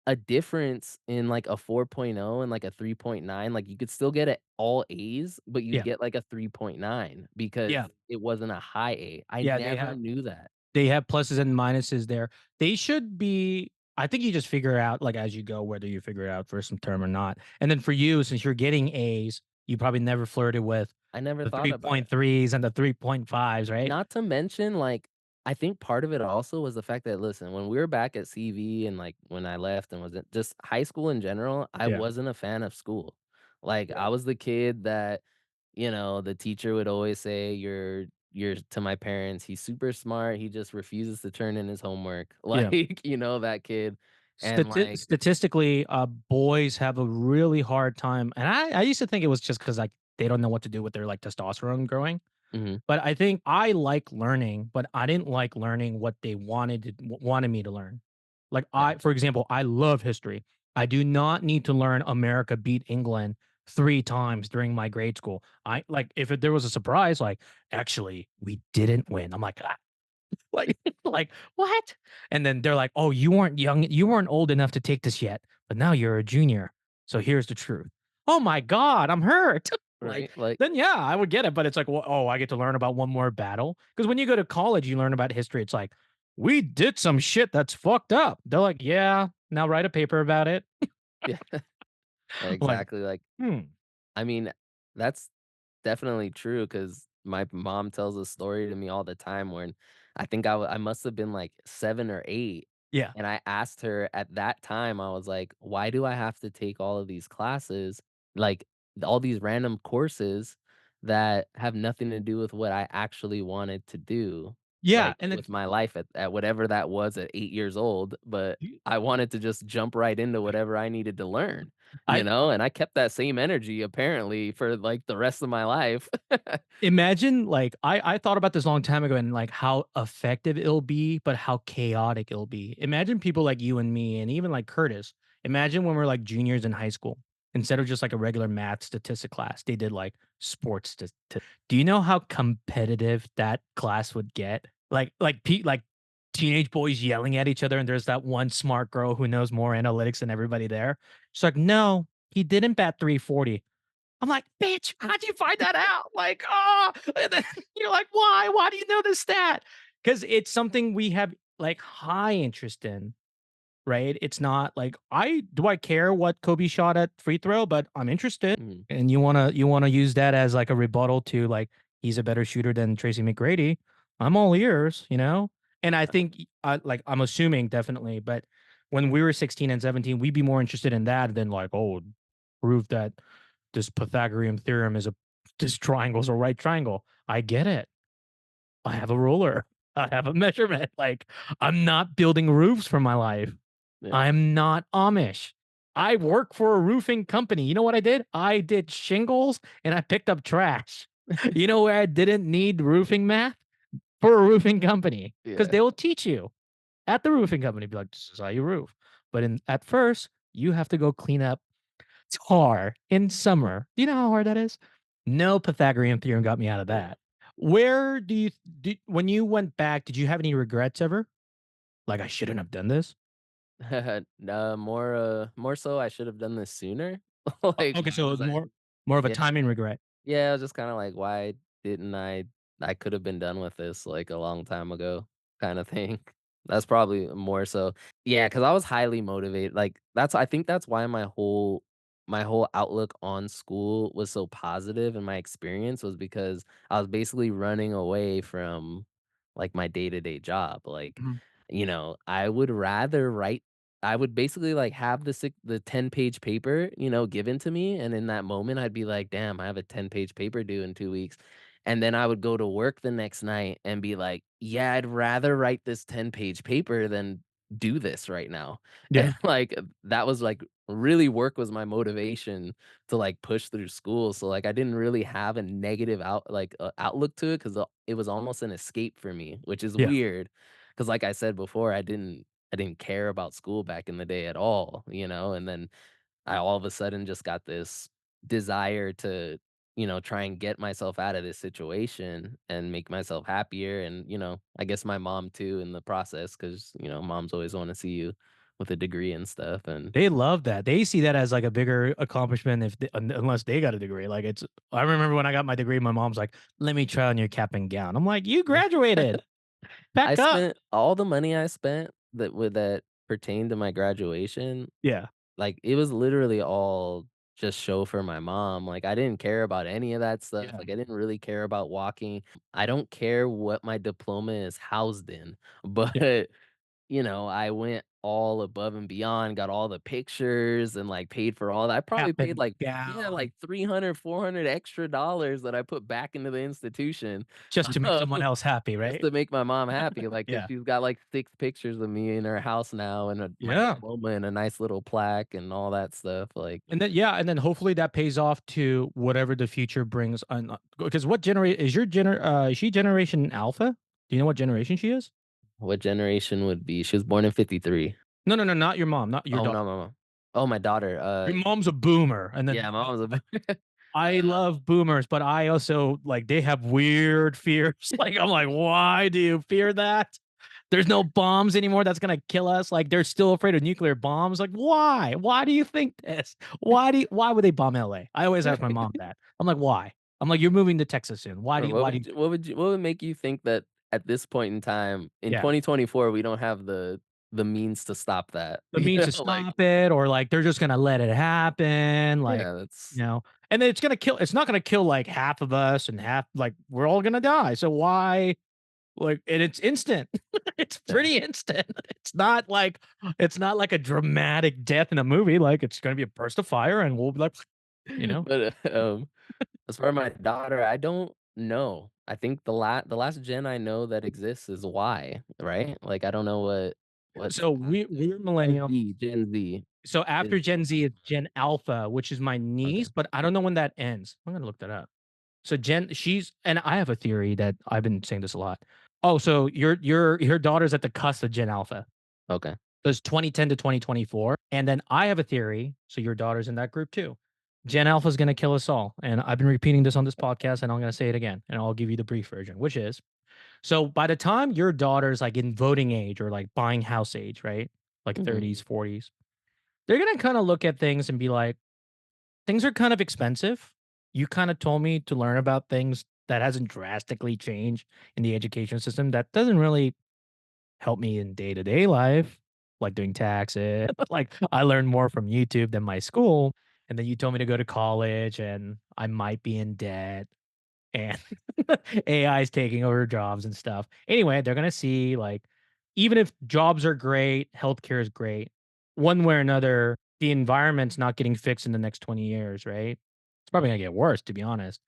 a difference in, like, a 4.0 and, like, a 3.9. Like, you could still get it all A's, but you'd Yeah, get, like, a 3.9 because yeah, it wasn't a high A. I yeah, never knew that. they have pluses and minuses there. They should be I think you just figure out, like, as you go, whether you figure it out for some term or not. And then for you, since you're getting A's, you probably never flirted with I never the thought about it. 3.3s and the 3.5s, right? Not to mention, like, I think part of it also was the fact that, listen, when we were back at CV and, like, when I left and was it just high school in general, I Yeah, wasn't a fan of school. Like, yeah, I was the kid that, the teacher would always say, you're to my parents, "He's super smart, he just refuses to turn in his homework." yeah. Like, that kid. And, like Statistically, boys have a really hard time, and I used to think it was just because like, they don't know what to do with their, like, testosterone growing. mhm, But I think I like learning, but I didn't like learning what they wanted me to learn. Like, yeah. for example, I love history. I do not need to learn America beat England 3 times during my grade school. I like, if there was a surprise, like, "Actually, we didn't win." I'm like, "Ah," like like, "What?" And then they're like, "Oh, you weren't old enough to take this yet, but now you're a junior. So here's the truth." Oh my god, I'm hurt. Like, Right? Like then yeah, I would get it, but it's like, well, oh, I get to learn about one more battle. Because when you go to college, you learn about history. It's like, we did some shit that's fucked up. They're like, yeah, now write a paper about it. yeah, Like, exactly, like hmm, I mean, that's definitely true. Cause. my mom tells a story to me all the time when I think I must have been, like, 7 or 8, Yeah. and I asked her at that time, I was like, "Why do I have to take all of these classes, like, all these random courses that have nothing to do with what I actually wanted to do, Yeah, like, and with it's my life at whatever that was at 8 years old, but I wanted to just jump right into whatever I needed to learn, I and I kept that same energy apparently for, like, the rest of my life." imagine, like, I thought about this a long time ago and, like, how effective it'll be, but how chaotic it'll be. Imagine people like you and me and even, like, Curtis. Imagine when we're, like, juniors in high school, instead of just, like, a regular math statistic class, they did, like, sports do you know how competitive that class would get? Like, teenage boys yelling at each other, and there's that one smart girl who knows more analytics than everybody there. She's like, "No, he didn't bat 340." I'm like, "Bitch, how'd you find that out?" Like, "Ah," and then you're like, "Why? Why do you know this stat?" Because it's something we have, like, high interest in, right? It's not like I care what Kobe shot at free throw, but I'm interested, Mhm. and you wanna use that as, like, a rebuttal to, like, he's a better shooter than Tracy McGrady. I'm all ears, you know? And I think like, I'm assuming definitely, but when we were 16 and 17, we'd be more interested in that than like, "Oh, prove that this Pythagorean theorem is a this triangle's a right triangle." I get it. I have a ruler. I have a measurement. Like, I'm not building roofs for my life. Yeah. I'm not Amish. I work for a roofing company. You know what I did? I did shingles and I picked up trash. You know where I didn't need roofing math? For a roofing company, because Yeah. they will teach you at the roofing company, be like, "This is how you roof." But at first, you have to go clean up tar in summer. Do you know how hard that is? No Pythagorean theorem got me out of Yeah. that. Where do you when you went back, did you have any regrets ever? Like, "I shouldn't have done this?" No, more so I should have done this sooner. Like, Okay, why so was I more of a yeah. timing regret. Yeah, I was just kinda like, "Why didn't I could have been done with this, like, a long time ago," kinda thing. That's probably more so yeah, because I was highly motivated, like, I think that's why my whole outlook on school was so positive in my experience was because I was basically running away from, like, my day-to-day job, like, Mhm. I would rather write I would basically, like, have the 10-page paper, given to me, and in that moment, I'd be like, "Damn, I have a 10-page paper due in 2 weeks." And then I would go to work the next night and be like, "Yeah, I'd rather write this 10-page paper than do this right now." And, Yeah, like, that was, like really work was my motivation to, like, push through school, so, like, I didn't really have a negative outlook to it because it was almost an escape for me, which is yeah. weird. Because like I said before, I didn't care about school back in the day at all, and then I all of a sudden just got this desire to, try and get myself out of this situation and make myself happier. And, I guess my mom too in the process, because, moms always want to see you with a degree and stuff. And They love that. They see that as, like, a bigger accomplishment if unless they got a degree, like, it's I remember when I got my degree, my mom's like, "Let me try on your cap and gown." I'm like, "You graduated. I Back up." spent all the money I spent that pertained to my graduation. Yeah, Like, it was literally all just show for my mom, like, I didn't care about any of that stuff, yeah, like, I didn't really care about walking. I don't care what my diploma is housed in, yeah. but, I went all above and beyond, got all the pictures and, like, paid for all that. I probably Cap paid, and like yeah, gown like 300, 400 extra dollars that I put back into the institution, just to make someone um, else happy, just right? to make my mom happy, like, cause Yeah, she's got, like, 6 pictures of me in her house now and my yeah. diploma and a nice little plaque and all that stuff, like And then hopefully that pays off to whatever the future brings on, because is she generation alpha? Do you know what generation she is? what generation would be she was born in '53. No, no, no, not your mom, not your Oh, no, daughter. no, no. Oh, my daughter, Your mom's a boomer, and then yeah, my mom's a I love boomers, but I also like they have weird fears. Like, I'm like, why do you fear that? There's no bombs anymore that's gonna kill us. Like, they're still afraid of nuclear bombs. Like, why? Why do you think this? Why would they bomb LA? I always ask my mom that. I'm like, why? I'm like, you're moving to Texas soon. Why do you why do you what would make you think that at this point in time, in Yeah. 2024, we don't have the means to stop that. The means to Like, stop it, or like they're just gonna let it happen, like, yeah, you that's know, and then it's not gonna kill like half of us and half like we're all gonna die. So why like and it's instant. It's yeah. pretty instant. It's not like a dramatic death in a movie. Like it's gonna be a burst of fire and we'll be like, you know. But, as for my daughter, I don't know. I think the last gen I know that exists is Y, right? Like, I don't know what So we're millennial. Gen Z So is. after Gen Z, it's Gen Alpha, which is my Okay, niece, but I don't know when that ends. I'm gonna look that up. So she's and I have a theory that I've been saying this a lot. Oh, so your daughter's at the cusp of Gen Alpha. okay. So it's 2010 to 2024. And then I have a theory. So your daughter's in that group too. Gen Alpha is going to kill us all. And I've been repeating this on this podcast and I'm going to say it again. And I'll give you the brief version, which is so by the time your daughter's like in voting age or like buying house age, right? Like Mhm. 30s, 40s, they're going to kind of look at things and be like, things are kind of expensive. You kind of told me to learn about things that hasn't drastically changed in the education system. That doesn't really help me in day-to-day life, like doing taxes. Like, I learned more from YouTube than my school, and then you told me to go to college, and I might be in debt, and AI is taking over jobs and stuff. Anyway, they're gonna see, like, even if jobs are great, healthcare is great, one way or another, the environment's not getting fixed in the next 20 years, right? It's probably gonna get worse, to be honest.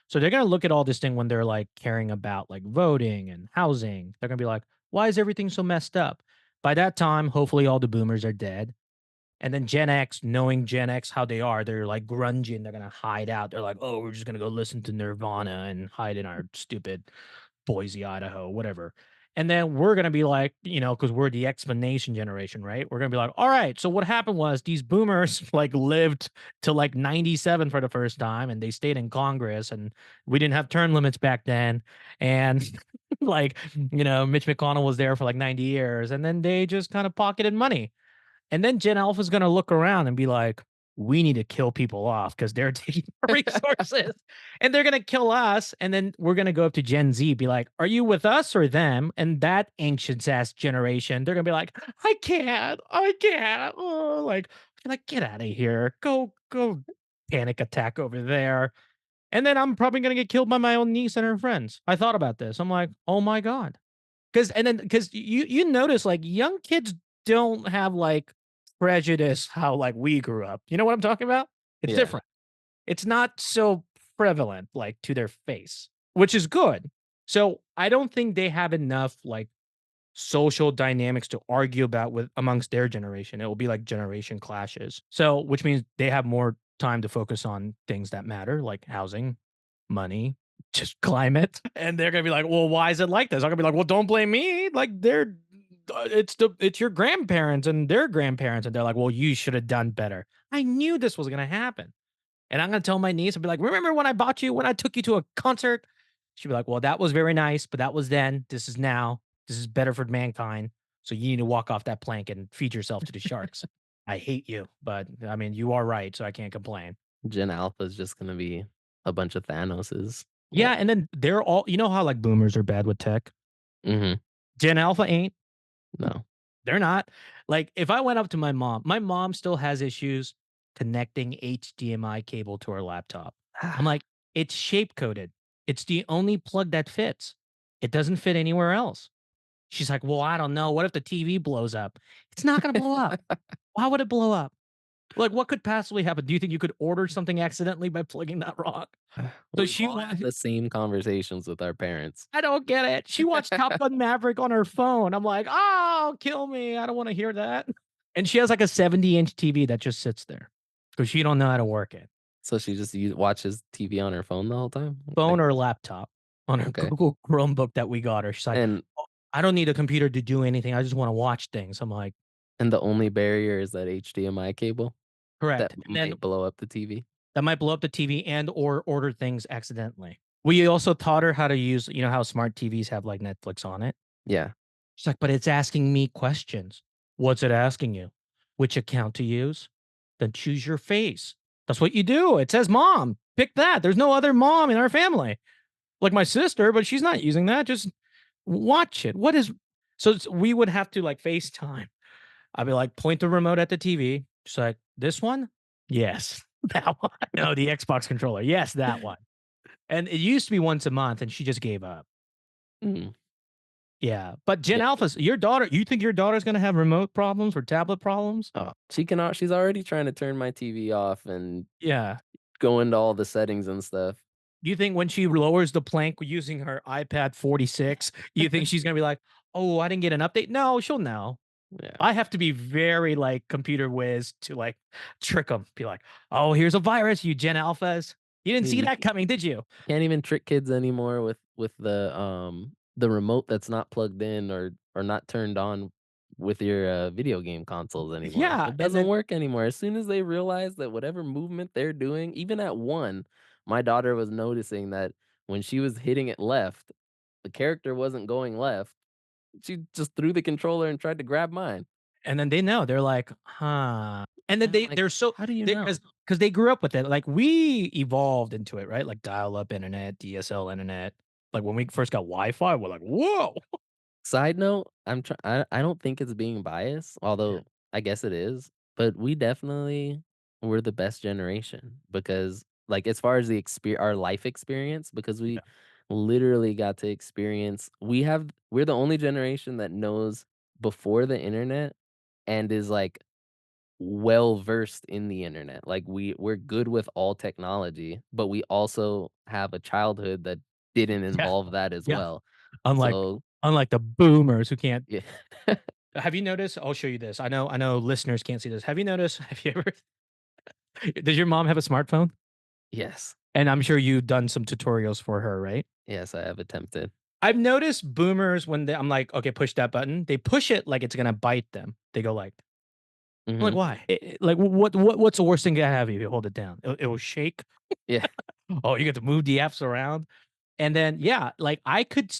So they're gonna look at all this thing when they're like caring about like voting and housing. They're gonna be like, why is everything so messed up? By that time, hopefully all the boomers are dead. And then Gen X, knowing Gen X how they are, they're like grungy and they're gonna hide out. They're like, oh, we're just gonna go listen to Nirvana and hide in our stupid Boise, Idaho, whatever. And then we're gonna be like, because we're the explanation generation, right? We're gonna be like, all right, so what happened was these boomers like lived to like 97 for the first time and they stayed in Congress and we didn't have term limits back then. And like, Mitch McConnell was there for like 90 years and then they just kind of pocketed money. And then Gen Alpha is gonna look around and be like, "We need to kill people off because 'cause they're taking our resources." And they're gonna kill us, and then we're gonna go up to Gen Z, be like, "Are you with us or them?" And that ancient ass generation, they're gonna be like, I can't." Oh, like, "Get out of here. Go panic attack over there." And then I'm probably gonna get killed by my own niece and her friends. I thought about this. I'm like, "Oh my god." Because you notice, like, young kids don't have, like, prejudice how, like, we grew up. You know what I'm talking about? It's Yeah. different. It's not so prevalent, like, to their face, which is good. So, I don't think they have enough, like, social dynamics to argue about with amongst their generation. It will be like generation clashes. So, which means they have more time to focus on things that matter, like housing, money, just climate. And they're gonna be like, "Well, why is it like this?" I'm gonna be like, "Well, don't blame me. Like, it's your grandparents and their grandparents." And they're like, "Well, you should have done better." I knew this was gonna happen. And I'm gonna tell my niece, I'll be like, "Remember when I took you to a concert?" She'll be like, "Well, that was very nice, but that was then. This is now. This is better for mankind. So you need to walk off that plank and feed yourself to the sharks." I hate you, but I mean, you are right, so I can't complain. Gen Alpha is just gonna be a bunch of Thanoses. Yeah, Well, and then they're all how like boomers are bad with tech. mhm, Gen Alpha ain't. no. They're not. Like, if I went up to my mom still has issues connecting HDMI cable to her laptop. I'm like, "It's shape coded. It's the only plug that fits. It doesn't fit anywhere else." She's like, "Well, I don't know. What if the TV blows up?" It's not gonna blow up. Why would it blow up? Like, what could possibly happen? Do you think you could order something accidentally by plugging that wrong? So We've she all had wants the same conversations with our parents. I don't get it. She watched Top Gun Maverick on her phone. I'm like, "Oh, kill me. I don't wanna hear that." And she has like a 70-inch TV that just sits there because she don't know how to work it. So she just watches TV on her phone the whole time? Phone Like, or laptop on her okay. Google Chromebook that we got her. She's like, And "Oh, I don't need a computer to do anything. I just wanna watch things." I'm like, the only barrier is that HDMI cable that "Correct." And then might blow up the TV? that might blow up the TV and or order things accidentally. We also taught her how to use how smart TVs have, like, Netflix on it? Yeah. She's like, "But it's asking me questions." "What's it asking you? Which account to use?" "Then choose your face." "That's what you do. It says mom. Pick that. There's no other mom in our family." Like my sister, but she's not using that. Just watch it. What is we would have to like FaceTime. I'd be like, "Point the remote at the TV." She's like, "This one?" "Yes, that one." "No, the Xbox controller." "Yes, that one." And it used to be once a month, and she just gave up. Mm, Yeah, but Gen yeah. Alphas, your daughter, you think your daughter's gonna have remote problems or tablet problems? Oh, she's already trying to turn my TV off and Yeah. go into all the settings and stuff. You think when she lowers the plank using her iPad 46, you think she's gonna be like, "Oh, I didn't get an update?" No, she'll know. Yeah. I have to be very, like, computer whiz to, like, trick them. Be like, "Oh, here's a virus, you Gen Alphas. You didn't Dude, see that coming, did you?" can't even trick kids anymore with the remote that's not plugged in or not turned on with your video game consoles anymore. Yeah, It and doesn't then work anymore. As soon as they realize that whatever movement they're doing, even at 1, my daughter was noticing that when she was hitting it left, the character wasn't going left. She just threw the controller and tried to grab mine. they know, they're like, "Huh." And then And I'm like, they're so "How do you they know?" because they grew up with it. Like, we evolved into it, right? Like, dial-up internet, DSL internet. Like, when we first got Wi-Fi, we're like, "Whoa." Side note, I don't think it's being biased, Yeah, although I guess it is, but we definitely were the best generation because, like, as far as our life experience, because we yeah, literally got to experience we're the only generation that knows before the internet and is, like, well versed in the internet. Like, we're good with all technology, but we also have a childhood that didn't yeah, involve that as yeah. well. Unlike So, unlike the boomers who can't. yeah. Have you noticed? I'll show you this. I know listeners can't see this. Have you noticed? Have you ever does your mom have a smartphone? Yes. And I'm sure you've done some tutorials for her, right? Yes, I have attempted. I've noticed boomers when I'm like, "Okay, push that button." They push it like it's gonna bite them. They go like, I'm like, Mhm. "Why?" Like, what's the worst thing to have if you hold it down? It will shake? Yeah. Oh, you get to move the apps around? And then, yeah, like I could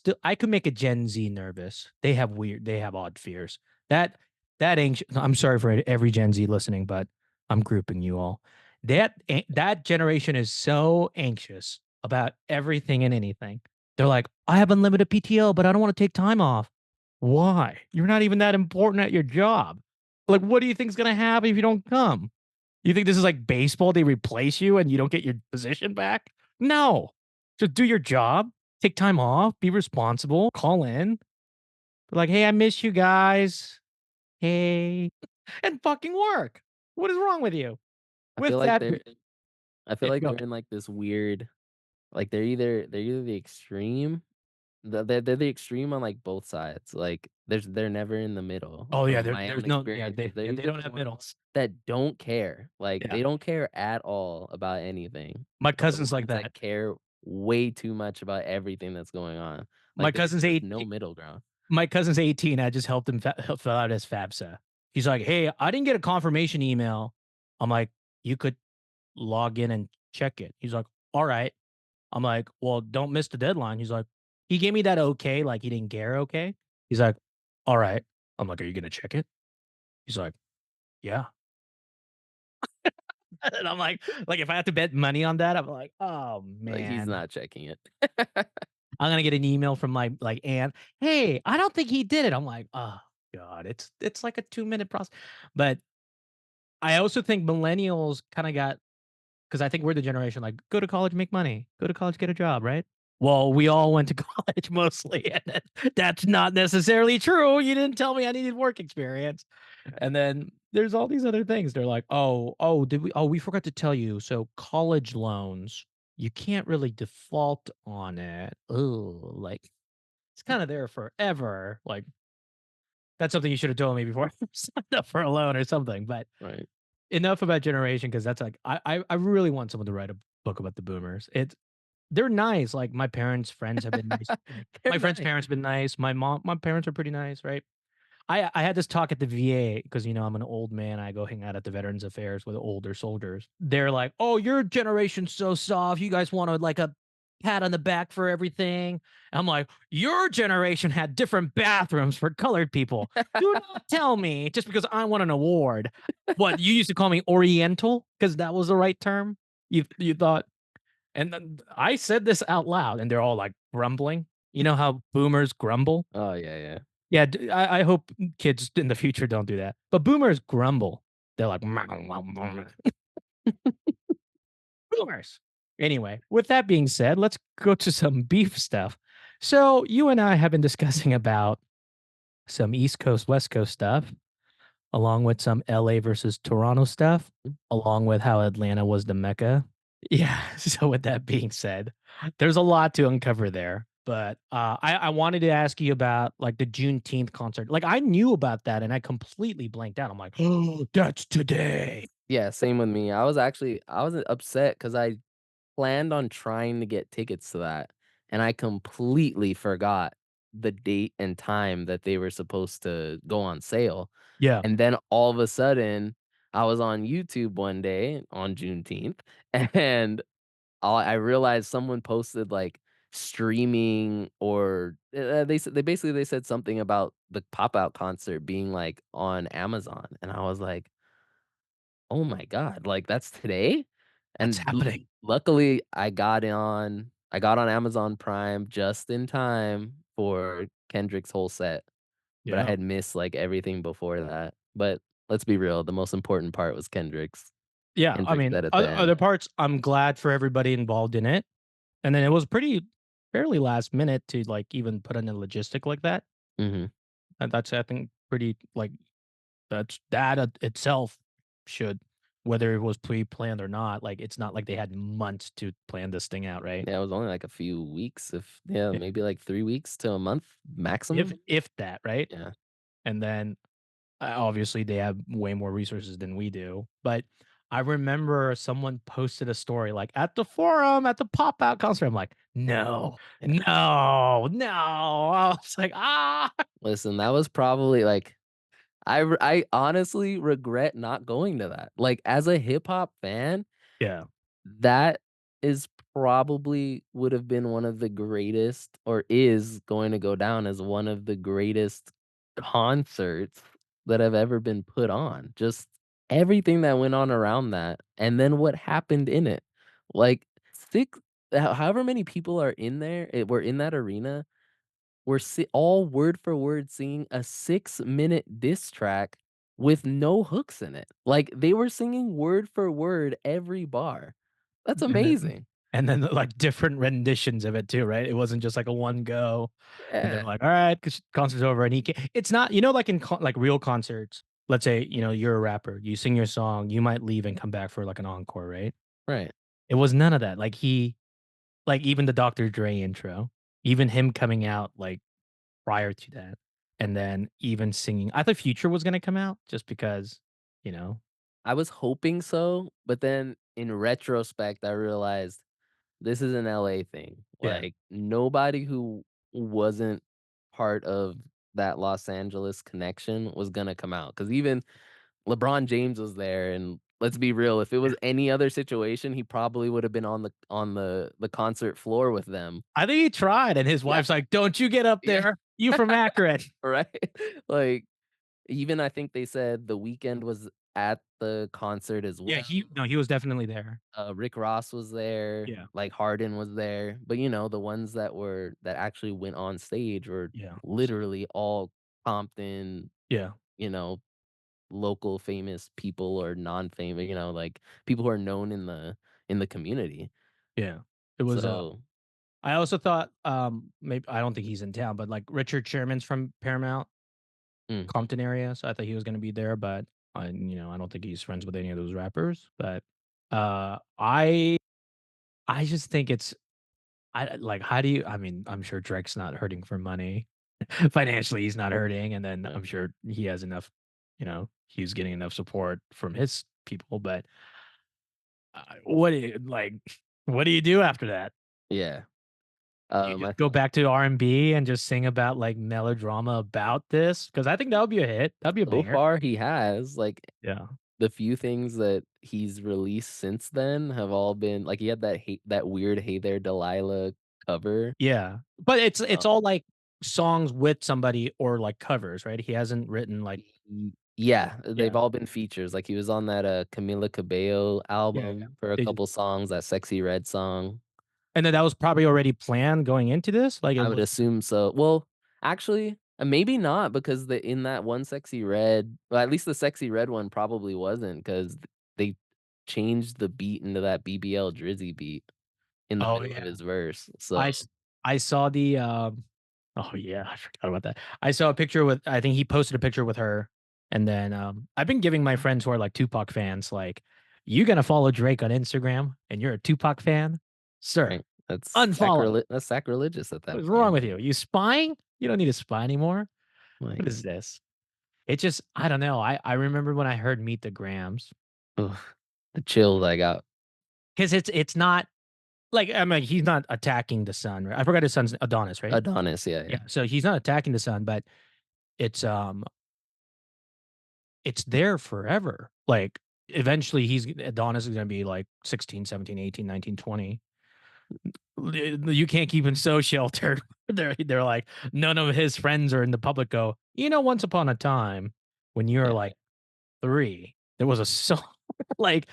make a Gen Z nervous. They have odd fears. That that anxious. I'm sorry for every Gen Z listening, but I'm grouping you all. That generation is so anxious about everything and anything. They're like, I have unlimited PTO, but I don't want to take time off. Why? You're not even that important at your job. Like, what do you think's gonna happen if you don't come? You think this is like baseball? They replace you and you don't get your position back? No. Just do your job, take time off, be responsible, call in, be like, "Hey, I miss you guys. Hey," and fucking work. What is wrong with you? I feel With like that they're be I feel yeah, like go they're ahead. in, like, this weird like, they're either the extreme they're the extreme on, like, both sides, like, they're never in the middle Oh, yeah, from my own there's no yeah, experiences. They're they either don't the have ones middles. that don't care, like, Yeah. they don't care at all about anything, My or the cousin's like ones that that. care way too much about everything that's going on. My Like, there's cousin's just 8 no middle ground. my cousin's 18, I just helped him fill out his FAFSA. He's like, "Hey, I didn't get a confirmation email." I'm like, "You could log in and check it." He's like, "Alright." I'm like, "Well, don't miss the deadline." He's like, he gave me that okay, like he didn't care okay. He's like, "Alright." I'm like, "Are you gonna check it?" He's like, "Yeah." And I'm like, if I have to bet money on that, I'm like, "Oh, Like, he's man." not checking it. I'm gonna get an email from my, like, aunt, "Hey, I don't think he did it." I'm like, "Oh, god." It's like a 2-minute process. But I also think millennials kinda got 'cause I think we're the generation, like, "Go to college, make money. Go to college, get a job," right? Well, we all went to college mostly, and that's not necessarily true. You didn't tell me I needed work experience. And then there's all these other things. They're like, we forgot to tell you. So college loans, you can't really default on it. Oh, like it's kind of there forever. Like that's something you should have told me before I signed up for a loan or something. But Right. enough about generation because that's like I really want someone to write a book about the boomers. They're nice. Like my parents' friends have been nice. They're My friends' nice. parents have been nice. My parents are pretty nice, right? I had this talk at the VA because, I'm an old man. I go hang out at the Veterans Affairs with older soldiers. They're like, "Oh, your generation's so soft. You guys wanted like a pat on the back for everything." I'm like, "Your generation had different bathrooms for colored people. Do not tell me just because I won an award. What, you used to call me Oriental because that was the right term? You thought?" And then I said this out loud, and they're all like grumbling. You know how boomers grumble? Oh, yeah, yeah. Yeah, I hope kids in the future don't do that. But boomers grumble. They're like, boomers. Anyway, with that being said, let's go to some beef stuff. So you and I have been discussing about some East Coast, West Coast stuff, along with some LA versus Toronto stuff, along with how Atlanta was the Mecca. Yeah. So with that being said, there's a lot to uncover there. But I wanted to ask you about like the Juneteenth concert. Like I knew about that and I completely blanked out. I'm like, oh, that's today. Yeah, same with me. I was upset because I planned on trying to get tickets to that, and I completely forgot the date and time that they were supposed to go on sale, Yeah. and then all of a sudden, I was on YouTube one day on Juneteenth, and I realized someone posted, like, streaming or they basically they said something about the Pop Out concert being, like, on Amazon, and I was like, "Oh my god, like, that's today?" That's And happening. luckily, I got on Amazon Prime just in time for Kendrick's whole set, but I Yeah. had missed, like, everything before that. But let's be real, the most important part was Yeah. I Kendrick's mean, set at the other end. parts, I'm glad for everybody involved in it. And then it was pretty fairly last minute to like even put in a logistic like that. Mhm. And that's I think pretty like that itself should, whether it was pre-planned or not, like it's not like they had months to plan this thing out, right? Yeah, it was only, like, a few weeks, if yeah, Yeah. maybe, like, 3 weeks to a month If maximum? if that, right? Yeah. And then obviously they have way more resources than we do. But I remember someone posted a story like at the forum at the pop out concert. I'm like, no, Yeah. no, no. I was like, ah, Listen, that was probably, like I honestly regret not going to that. Like, as a hip hop fan, yeah, that is probably would have been one of the greatest or is going to go down as one of the greatest concerts that have ever been put on. Just everything that went on around that, and then what happened in it. Like, 6 however many people are in there were in that arena were all word for word singing a 6-minute diss track with no hooks in it. Like, they were singing word for word every bar. That's and then amazing. like different renditions of it too, right? It wasn't just like a one go, and they're Yeah, like, all right, concert's over, and he can it's not, you know, like in like real concerts. Let's say you know you're a rapper, you sing your song, you might leave and come back for like an encore, right? right. It was none of that. Like like even the Dr. Dre intro, even him coming out like prior to that, and then even singing. I thought Future was gonna come out just because, you know. I was hoping so, but then in retrospect, I realized this is an LA thing. Yeah. Like, nobody who wasn't part of that Los Angeles connection was gonna come out. Because even LeBron James was there, and let's be real, if it Yeah. was any other situation, he probably would have been on the concert floor with them. I think he tried, and his Yeah, wife's like, "Don't you get up yeah, there. You from Akron." right? Like, even I think they said The Weeknd was at the concert as Yeah, well. he was definitely there. Rick Ross was there, Yeah. like, Harden was there, but, the ones that actually went on stage were Yeah. literally all Compton, Yeah. you know, local famous people or non-famous, like, people who are known in the community. Yeah. It was, So I also thought, maybe I don't think he's in town, but, like, Richard Sherman's from Paramount, mm, Compton area, so I thought he was gonna be there, but I don't think he's friends with any of those rappers, but, I just think it's like, how do you I mean, I'm sure Drake's not hurting for money. Financially, he's not hurting, and then uh, I'm sure he has enough, he's getting enough support from his people, but, what do you like, what do you do after that? yeah, Do you I just go back to R&B and just sing about, like, melodrama about this? Because I think that would be a hit. That'd be a so banger. far he has, like, Yeah. the few things that he's released since then have all been like, he had that weird "Hey There, Delilah" cover. Yeah. But it's uh, all, like, songs with somebody or, like, covers, right? He hasn't written, like yeah, they've yeah. all been features, like, he was on that, Camila Cabello Yeah, yeah. album for a They just couple songs, that Sexy Red song. and then that was probably already planned going into this? Like, it I would was assume so. Well, actually Maybe not because the in that one Sexy Red well, at least the Sexy Red one probably wasn't 'cause they changed the beat into that BBL Drizzy beat in the Oh, middle of yeah. his verse, so I s I saw the, oh, yeah, I forgot about that. I saw a picture with I think he posted a picture with her, and then, I've been giving my friends who are, like, Tupac fans, like, "You gonna follow Drake on Instagram, and you're a Tupac fan? Sir, right? unfollow. That's sacrilegious at that What is point, wrong with like you? You spying? You don't need to spy anymore. like, What is this?" It just I don't know, I remember when I heard Meet the Grams, ugh, the chills I got. 'cause it's not like, I mean, he's not attacking the son, right? I forgot his son's Adonis, right? Adonis, yeah, Yeah, yeah. so he's not attacking the son, but it's, it's there forever. Like, eventually, Adonis is gonna be, like, 16, 17, 18, 19, 20. You can't keep him so sheltered. They're like, none of his friends are in the public go, "You know, once upon a time, when you were, Yeah. like, 3, there was a song," like,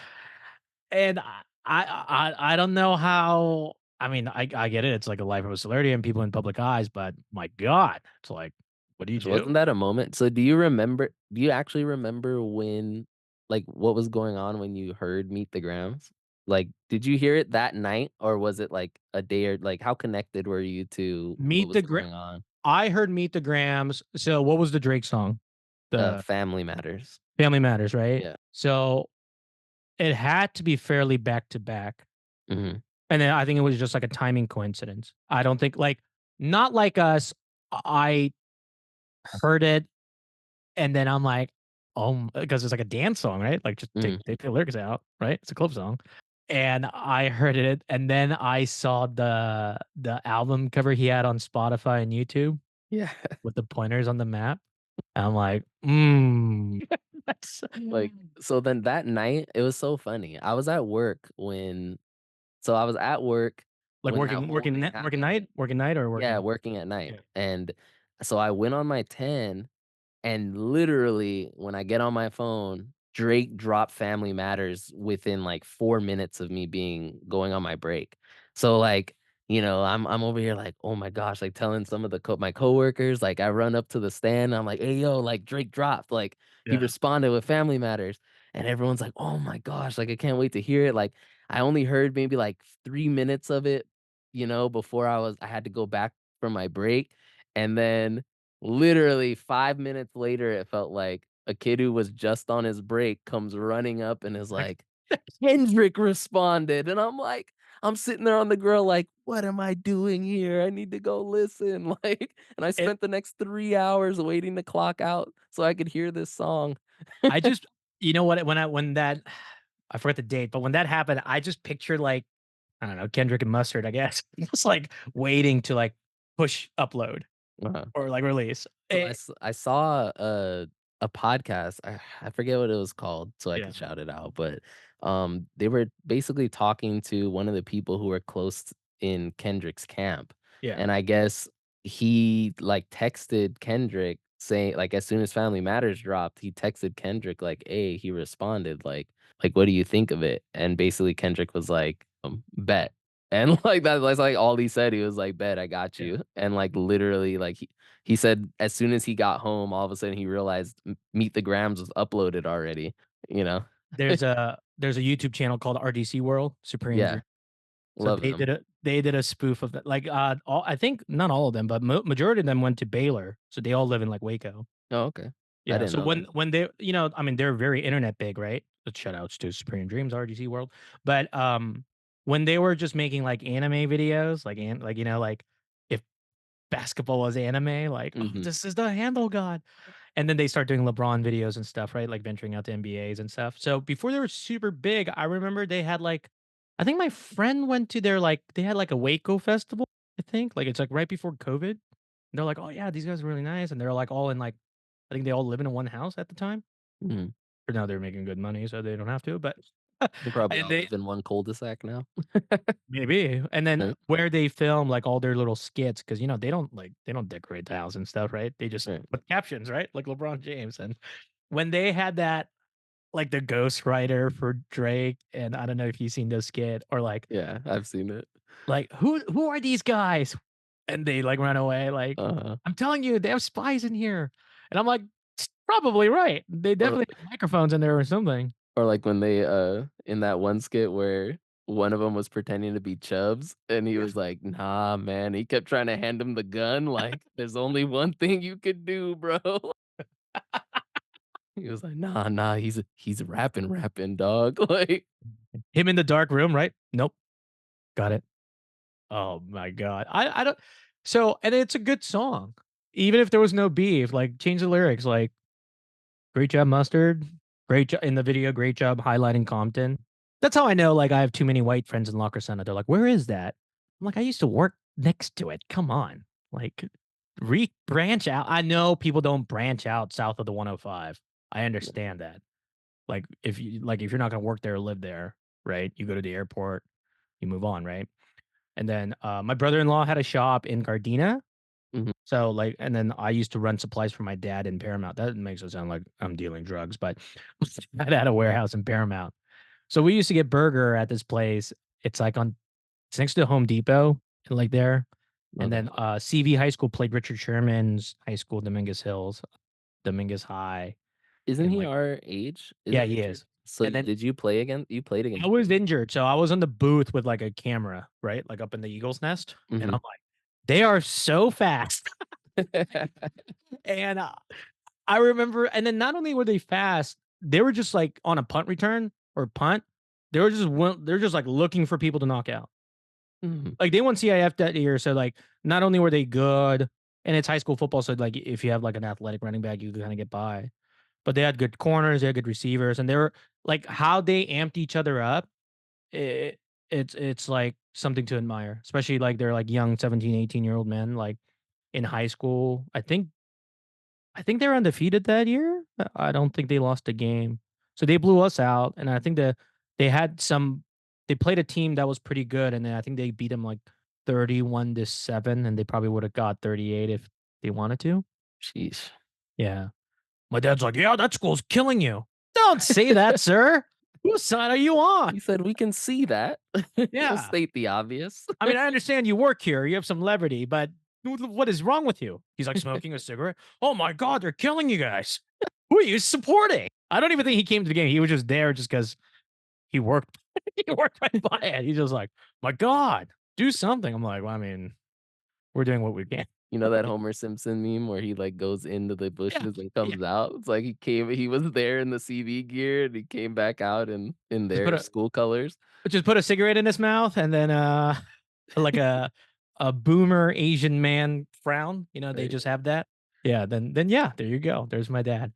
and I don't know how I mean, I get it, it's like a life of a celebrity and people in public eyes, but my god, it's like, what do you Gosh, do? wasn't that a moment? So do you actually remember when like, what was going on when you heard Meet the Grams? Like, did you hear it that night, or was it, like, a day or like, how connected were you to what Meet was the Gra going on? I heard Meet the Grams. So what was the Drake song? The Family Matters. Family Matters, right? Yeah. So it had to be fairly back to back. Mhm. And then I think it was just like a timing coincidence. I don't think like not like us, I heard it and then I'm like, oh, because it's like a dance song, right? Like just Mhm. take the lyrics out, right? It's a club song. And I heard it and then I saw the album cover he had on Spotify and YouTube Yeah. with the pointers on the map. And I'm like, "Mm." That's Like, so then that night, it was so funny. I was at work when so I was at work like when that whole thing happened. working night or Yeah, working working at night, yeah, and so I went on my 10. And literally, when I get on my phone, Drake dropped Family Matters within, like, 4 minutes of me being going on my break. So, like, I'm over here like, "Oh my gosh," like, telling some of my coworkers, like, I run up to the stand, I'm like, "Hey, yo, like, Drake dropped, like, he yeah. responded with Family Matters." And everyone's like, "Oh my gosh," like, "I can't wait to hear it." Like, I only heard maybe, like, 3 minutes of it, before I had to go back from my break, and then literally 5 minutes later, it felt like a kid who was just on his break comes running up and is Like, like, "Kendrick responded," and I'm sitting there on the grill like, "What am I doing here? I need to go listen," like, and I it spent the next 3 hours waiting to clock out so I could hear this song. I just you know what, when that I forgot the date, but when that happened, I just pictured, like, I don't know, Kendrick and Mustard, I guess, just, like, waiting to, like, push upload Uh-huh. or, like, release. So Eh I saw a podcast, I forget what it was called, so I yeah, could shout it out, but, they were basically talking to one of the people who were close in Kendrick's camp, yeah. and I guess he, like, texted Kendrick saying like, as soon as Family Matters dropped, he texted Kendrick like, "Hey," he responded like, "What do you think of it?" And basically Kendrick was like, "Bet." And, like, that's, like, all he said, he was like, "Bet, I got Yeah. you." And, like, literally, like, he said as soon as he got home, all of a sudden he realized Meet the Grams was uploaded already, you know? There's a YouTube channel called RDC World, Supreme Yeah, Dream. So love them. they did a spoof of it. Like, all I think not all of them, but majority of them went to Baylor, so they all live in, like, Waco. Oh, okay. I Yeah, didn't so know that. when they I mean, they're very internet big, right? But shout outs to Supreme Dreams, RGC World. But, when they were just making, like, anime videos, like, like, if basketball was anime, like, "Oh, Mhm, this is the handle god." And then they start doing LeBron videos and stuff, right? Like, venturing out to NBAs and stuff. So, before they were super big, I remember they had, like I think my friend went to their, like they had, like, a Waco festival, I think, like, it's, like, right before COVID. They're like, "Oh, yeah, these guys are really nice," and they're, like, all in, like I think they all live in one house at the time. mhm. Or now they're making good money, so they don't have to, but They probably and all they live in one cul-de-sac now. maybe, and then Right, where they film, like, all their little skits, because they don't decorate the house and stuff, right? They just right. put captions, right? Like LeBron James, and when they had that like, the ghostwriter for Drake, and I don't know if you've seen this skit or, Yeah, I've seen it. "Who are these guys?" and they, like, run away, like, Uh-huh. "I'm telling you, they have spies in here." And I'm like, "It's probably right. They Or definitely have microphones in there or something." or like when they, in that one skit where one of them was pretending to be Chubbs, and he Yeah. was like, "Nah, man." He kept trying to hand him the gun, like, "There's only one thing you could do, bro." He was like, "Nah, nah, he's rapping, dog." Like, Him in the dark room, right? "Nope. Got it." Oh my god. I don't so and it's a good song. Even if there was no beef, like, change the lyrics, like, "Great job, Mustard. Great job in the video, great job highlighting Compton." That's how I know, like, I have too many white friends in La Crescenta. They're like, "Where is that?" I'm like, "I used to work next to it. Come on." Like, branch out. I know people don't branch out south of the 105. I understand that. If you're not gonna work there or live there, right? You go to the airport, you move on, right? And then, my brother-in-law had a shop in Gardena. mhm, So, like and then I used to run supplies for my dad in Paramount. That makes it sound like I'm dealing drugs, but I had a warehouse in Paramount. So we used to get burger at this place. It's next to Home Depot, like there. And okay. then, CV High School played Richard Sherman's high school, Dominguez Hills, Dominguez High, Isn't and, he like our age? yeah, Isn't he Richard is. so And then did you play again you played I against was him? injured, so I was on the booth with, like, a camera, right, like, up in the eagle's nest, and Mhm. I'm like, "They are so fast." And, I remember and then not only were they fast, they were just, like, on a punt return or punt, they're just, like, looking for people to knock out. Mhm. Like, they won CIF that year, so, like, not only were they good and it's high school football, so, like, if you have, like, an athletic running back, you can kinda get by, but they had good corners, they had good receivers, and they were like, how they amped each other up, I it's, like, something to admire, especially, like, they're, like, young 17, 18-year-old men, like, in high school. I think they were undefeated that year. I don't think they lost a game. So they blew us out, and I think that they had some they played a team that was pretty good, and then I think they beat them, like, 31-7, and they probably would've got 38 if they wanted to. Sheesh. Yeah. My dad's like, "Yeah, that school's killing you." "Don't say that, sir. Whose side are you on?" He said, "We can see that." Don't Yeah. state the obvious. I mean, I understand you work here, you have some levity, but what is wrong with you? He's like smoking a cigarette. "Oh my god, they're killing you guys. Who are you supporting?" I don't even think he came to the game. He was just there just because he worked he worked right by it. He's just like, "My god, do something." I'm like, "Well, I mean, we're doing what we can." You know that Homer Simpson meme where he, like, goes into the Yeah. bushes and Yeah. comes out? It's like he was there in the CV gear, and he came back out in Just put their a school colors. cigarette in his mouth and then, like a boomer Asian man frown, they Right. just have that. Yeah, then yeah, there you go. There's my dad.